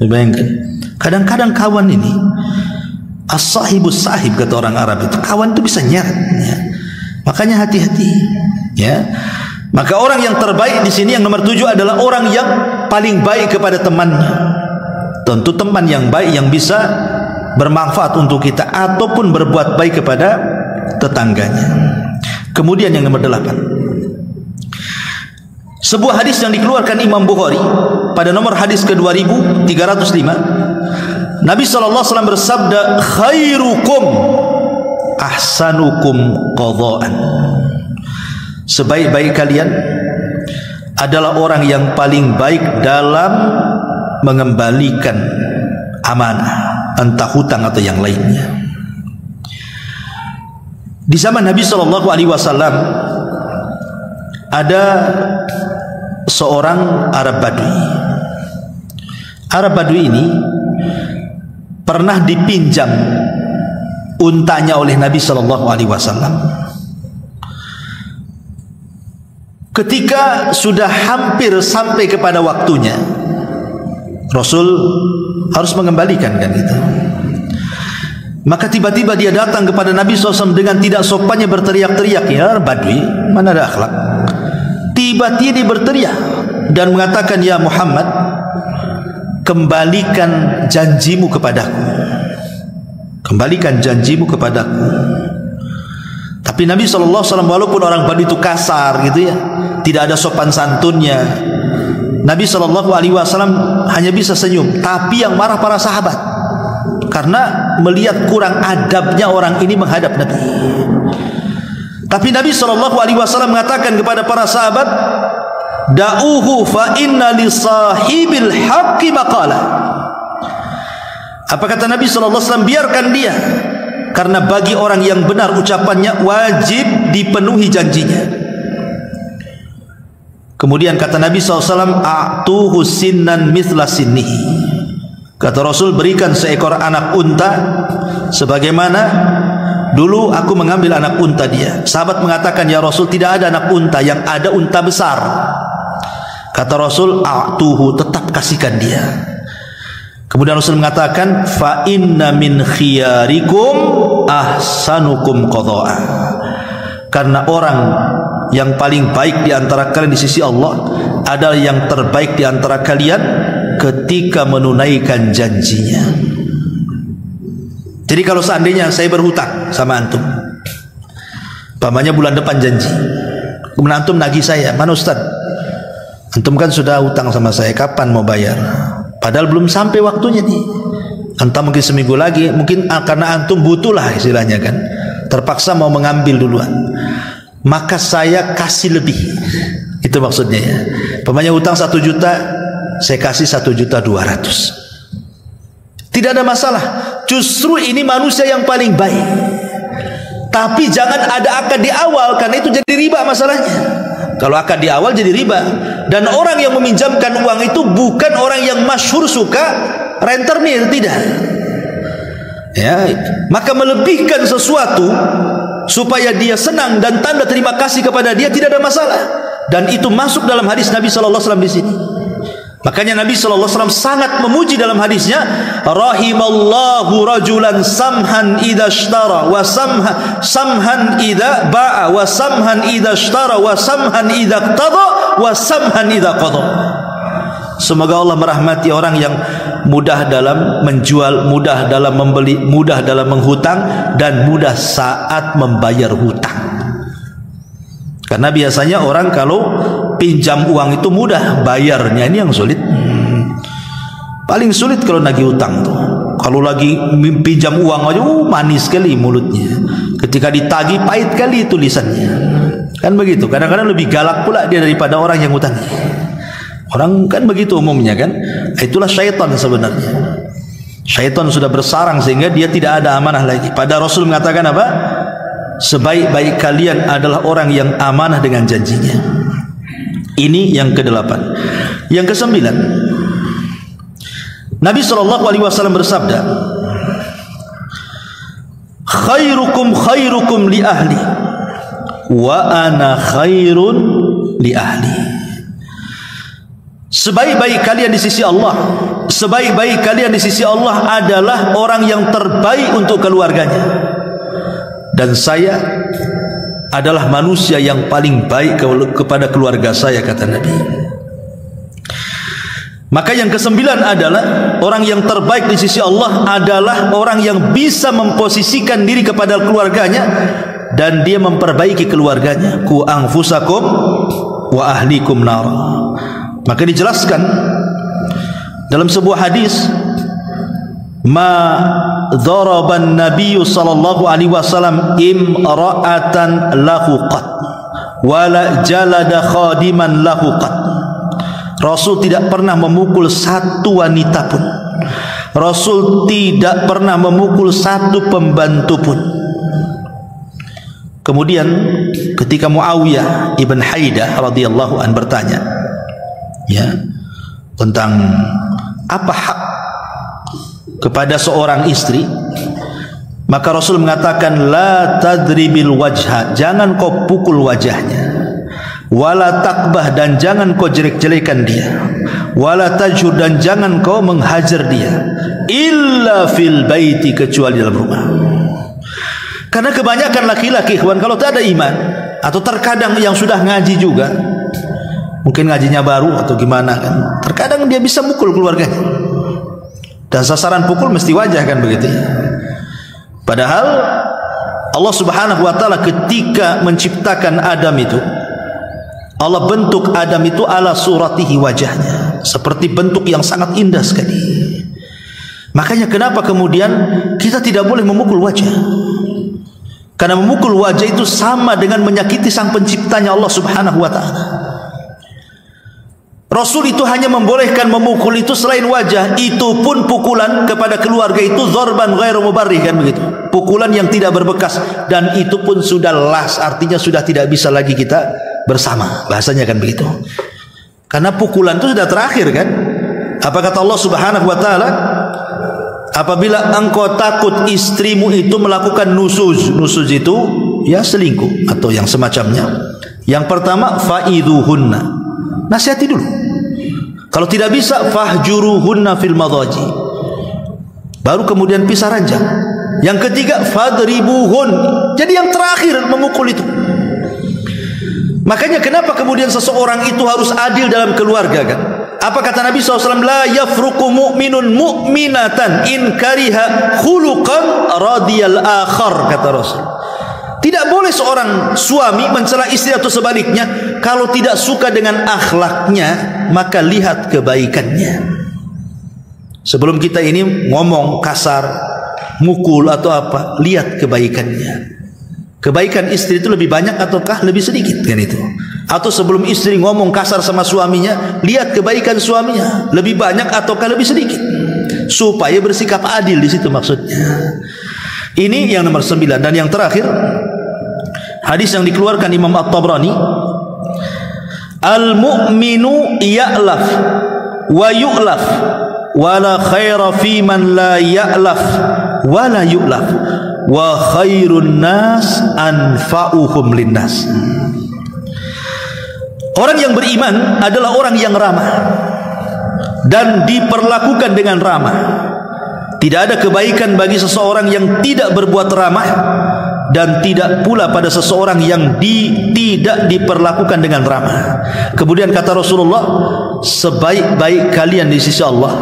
Bayangkan, kadang-kadang kawan ini as-sahibus sahib, kata orang Arab itu, kawan itu bisa nyeret ya. Makanya hati-hati ya. Maka orang yang terbaik di sini yang nomor 7 adalah orang yang paling baik kepada temannya. Tentu teman yang baik yang bisa bermanfaat untuk kita ataupun berbuat baik kepada tetangganya. Kemudian yang nomor 8, sebuah hadis yang dikeluarkan Imam Bukhari pada nomor hadis ke-2305, Nabi SAW bersabda, khairukum ahsanukum qadha'an. Sebaik-baik kalian adalah orang yang paling baik dalam mengembalikan amanah, entah hutang atau yang lainnya. Di zaman Nabi SAW ada seorang Arab Badui. Arab Badui ini pernah dipinjam untanya oleh Nabi SAW. Ketika sudah hampir sampai kepada waktunya, Rasul harus mengembalikan kan gitu. Maka tiba-tiba dia datang kepada Nabi SAW dengan tidak sopannya berteriak-teriak, ya Badui, mana ada akhlak. Tiba-tiba dia berteriak dan mengatakan, ya Muhammad, kembalikan janjimu kepadaku. Kembalikan janjimu kepadaku. Tapi Nabi SAW walaupun orang Badui itu kasar gitu ya, tidak ada sopan santunnya, Nabi SAW hanya bisa senyum. Tapi yang marah para sahabat, karena melihat kurang adabnya orang ini menghadap Nabi. Tapi Nabi SAW mengatakan kepada para sahabat, da'uhu fa inna li sahibil haqqi maqala. Apa kata Nabi SAW? Biarkan dia, karena bagi orang yang benar ucapannya wajib dipenuhi janjinya. Kemudian kata Nabi SAW, a'tuhu sinnan mithla sinnihi. Kata Rasul, berikan seekor anak unta sebagaimana dulu aku mengambil anak unta dia. Sahabat mengatakan, ya Rasul, tidak ada anak unta, yang ada unta besar. Kata Rasul, a'tuhu, tetap kasihkan dia. Kemudian Rasul mengatakan, fa inna min khiyarikum ahsanukum qadha'a. Karena orang yang paling baik di antara kalian di sisi Allah adalah yang terbaik di antara kalian ketika menunaikan janjinya. Jadi kalau seandainya saya berhutang sama antum, pamannya bulan depan janji, kemudian antum nagih saya, mana Ustaz? Antum kan sudah hutang sama saya, kapan mau bayar? Padahal belum sampai waktunya nih. Entah mungkin seminggu lagi, mungkin karena antum butuh lah istilahnya kan, terpaksa mau mengambil duluan, maka saya kasih lebih. Itu maksudnya ya. Pamannya hutang 1 juta, saya kasih 1.200.000. Tidak ada masalah. Justru ini manusia yang paling baik. Tapi jangan ada akad di awal, karena itu jadi riba masalahnya. Kalau akad di awal jadi riba. Dan orang yang meminjamkan uang itu bukan orang yang masyhur suka rentenir, tidak. Ya, maka melebihkan sesuatu supaya dia senang dan tanda terima kasih kepada dia tidak ada masalah. Dan itu masuk dalam hadis Nabi SAW di sini. Makanya Nabi SAW sangat memuji dalam hadisnya, rahimallahu rajulan samhan idza ishtara wa samhan idza ba'a wa samhan idza ishtara wa samhan idza qada wa samhan idza qada. Semoga Allah merahmati orang yang mudah dalam menjual, mudah dalam membeli, mudah dalam menghutang, dan mudah saat membayar hutang. Karena biasanya orang kalau pinjam uang itu mudah, bayarnya ini yang sulit. Paling sulit kalau nagih hutang tuh. Kalau lagi pinjam uang aja manis sekali mulutnya. Ketika ditagih pahit kali tulisannya. Kan begitu. Kadang-kadang lebih galak pula dia daripada orang yang hutang. Orang kan begitu umumnya kan. Itulah syaitan sebenarnya. Syaitan sudah bersarang sehingga dia tidak ada amanah lagi. Pada Rasul mengatakan apa? Sebaik-baik kalian adalah orang yang amanah dengan janjinya. Ini yang ke-8. Yang ke-9, Nabi SAW bersabda, khairukum khairukum li ahli wa ana khairun li ahli. Sebaik-baik kalian di sisi Allah, sebaik-baik kalian di sisi Allah adalah orang yang terbaik untuk keluarganya. Dan saya adalah manusia yang paling baik kepada keluarga saya, kata Nabi. Maka yang kesembilan adalah orang yang terbaik di sisi Allah adalah orang yang bisa memposisikan diri kepada keluarganya dan dia memperbaiki keluarganya. Ku anfusakum wa ahlikum nar. Maka dijelaskan dalam sebuah hadis, ma dharaban nabiyyu sallallahu alaihi wasallam imra'atan lahu qat wala jalada khadiman lahu qat. Rasul tidak pernah memukul satu wanita pun. Rasul tidak pernah memukul satu pembantu pun. Kemudian ketika Muawiyah ibn Haidah radhiyallahu an bertanya, ya, tentang apa hak kepada seorang istri, maka Rasul mengatakan, la tadribil wajha, jangan kau pukul wajahnya, wala takbah, dan jangan kau jelek-jelekan dia, wala tajhur, dan jangan kau menghajar dia, illa fil baiti, kecuali dalam rumah. Karena kebanyakan laki-laki, kawan, kalau tak ada iman, atau terkadang yang sudah ngaji juga, mungkin ngajinya baru atau gimana kan, terkadang dia bisa mukul keluarganya, dan sasaran pukul mesti wajah kan, begitu ya. Padahal Allah Subhanahu wa taala ketika menciptakan Adam itu, Allah bentuk Adam itu ala suratihi, wajahnya seperti bentuk yang sangat indah sekali. Makanya kenapa kemudian kita tidak boleh memukul wajah? Karena memukul wajah itu sama dengan menyakiti sang penciptanya Allah Subhanahu wa taala. Rasul itu hanya membolehkan memukul itu selain wajah, itu pun pukulan kepada keluarga itu dzarban ghairu mubarrih, kan begitu. Pukulan yang tidak berbekas, dan itu pun sudah las, artinya sudah tidak bisa lagi kita bersama, bahasanya kan begitu. Karena pukulan itu sudah terakhir kan. Apa kata Allah Subhanahu wa taala? Apabila engkau takut istrimu itu melakukan nusuz, nusuz itu ya selingkuh atau yang semacamnya. Yang pertama, fa'idhuhunna, nasihati dulu. Kalau tidak bisa, fahjuruhunna fil madaji, baru kemudian pisah ranjang. Yang ketiga, fadribuhun, jadi yang terakhir memukul itu. Makanya kenapa kemudian seseorang itu harus adil dalam keluarga kan? Apa kata Nabi SAW? La yafruqu mu'minun mu'minatan in kariha khuluqan radiyal akhar, kata Rasul. Tidak boleh seorang suami mencela istri atau sebaliknya. Kalau tidak suka dengan akhlaknya, maka lihat kebaikannya. Sebelum kita ini ngomong kasar, mukul atau apa, lihat kebaikannya. Kebaikan istri itu lebih banyak ataukah lebih sedikit kan itu? Atau sebelum istri ngomong kasar sama suaminya, lihat kebaikan suaminya lebih banyak ataukah lebih sedikit, supaya bersikap adil di situ maksudnya. Ini yang nomor 9. Dan yang terakhir, hadis yang dikeluarkan Imam At-Tabrani, al-mu'minu ya'laf wa yu'laf wa la khaira fi man la ya'laf wa la yu'laf wa khairun nas anfa'uhum linnas. Orang yang beriman adalah orang yang ramah dan diperlakukan dengan ramah. Tidak ada kebaikan bagi seseorang yang tidak berbuat ramah, dan tidak pula pada seseorang yang tidak diperlakukan dengan ramah. Kemudian kata Rasulullah, sebaik-baik kalian di sisi Allah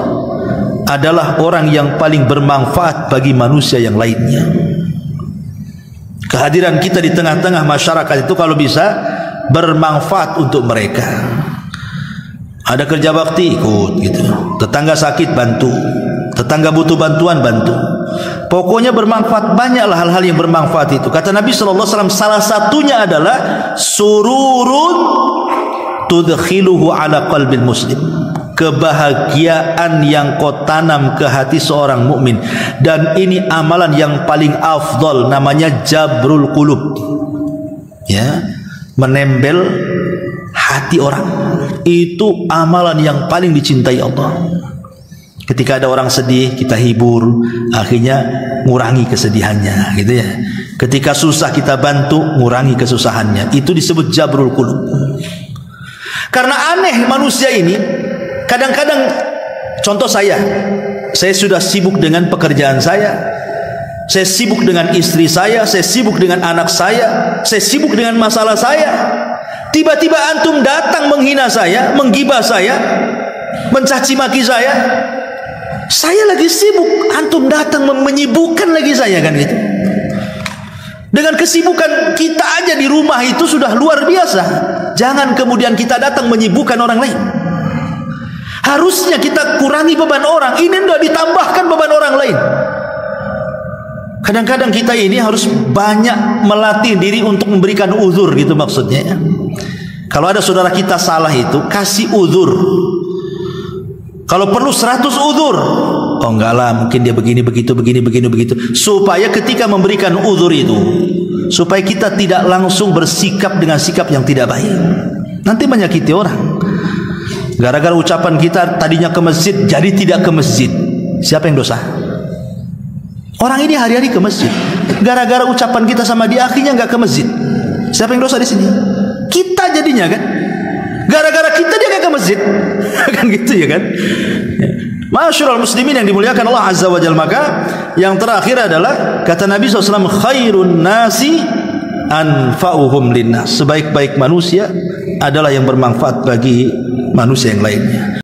adalah orang yang paling bermanfaat bagi manusia yang lainnya. Kehadiran kita di tengah-tengah masyarakat itu kalau bisa bermanfaat untuk mereka. Ada kerja bakti, ikut gitu. Tetangga sakit, bantu. Tetangga butuh bantuan, bantu. Pokoknya bermanfaat, banyaklah hal-hal yang bermanfaat itu. Kata Nabi SAW, salah satunya adalah sururun tudkhiluhu ala qalbil muslim, kebahagiaan yang kau tanam ke hati seorang mukmin. Dan ini amalan yang paling afdal, namanya jabrul qulub, ya, menembel hati orang. Itu amalan yang paling dicintai Allah. Ketika ada orang sedih, kita hibur, akhirnya ngurangi kesedihannya, gitu ya. Ketika susah, kita bantu, ngurangi kesusahannya. Itu disebut jabrul qulub. Karena aneh manusia ini, Kadang-kadang contoh saya sudah sibuk dengan pekerjaan saya sibuk dengan istri saya sibuk dengan anak saya sibuk dengan masalah saya. Tiba-tiba antum datang menghina saya, menggibah saya, mencaci maki saya. Saya lagi sibuk, antum datang menyibukkan lagi saya, kan gitu. Dengan kesibukan kita aja di rumah itu sudah luar biasa. Jangan kemudian kita datang menyibukkan orang lain. Harusnya kita kurangi beban orang. Ini sudah ditambahkan beban orang lain. Kadang-kadang kita ini harus banyak melatih diri untuk memberikan uzur, gitu maksudnya. Kalau ada saudara kita salah itu, kasih uzur. Kalau perlu 100 uzur. Oh enggak lah, mungkin dia begini, begitu. Supaya ketika memberikan uzur itu, supaya kita tidak langsung bersikap dengan sikap yang tidak baik. Nanti menyakiti orang. Gara-gara ucapan kita tadinya ke masjid, jadi tidak ke masjid. Siapa yang dosa? Orang ini hari-hari ke masjid. Gara-gara ucapan kita sama dia, akhirnya enggak ke masjid. Siapa yang dosa di sini? Kita jadinya, kan? Gara-gara kita dia enggak ke masjid. Kan gitu ya, kan? Masyarul muslimin yang dimuliakan Allah Azza wa Jalla. Maka yang terakhir adalah kata Nabi SAW, khairun nasi anfa'uhum linnas. Sebaik-baik manusia adalah yang bermanfaat bagi manusia yang lainnya.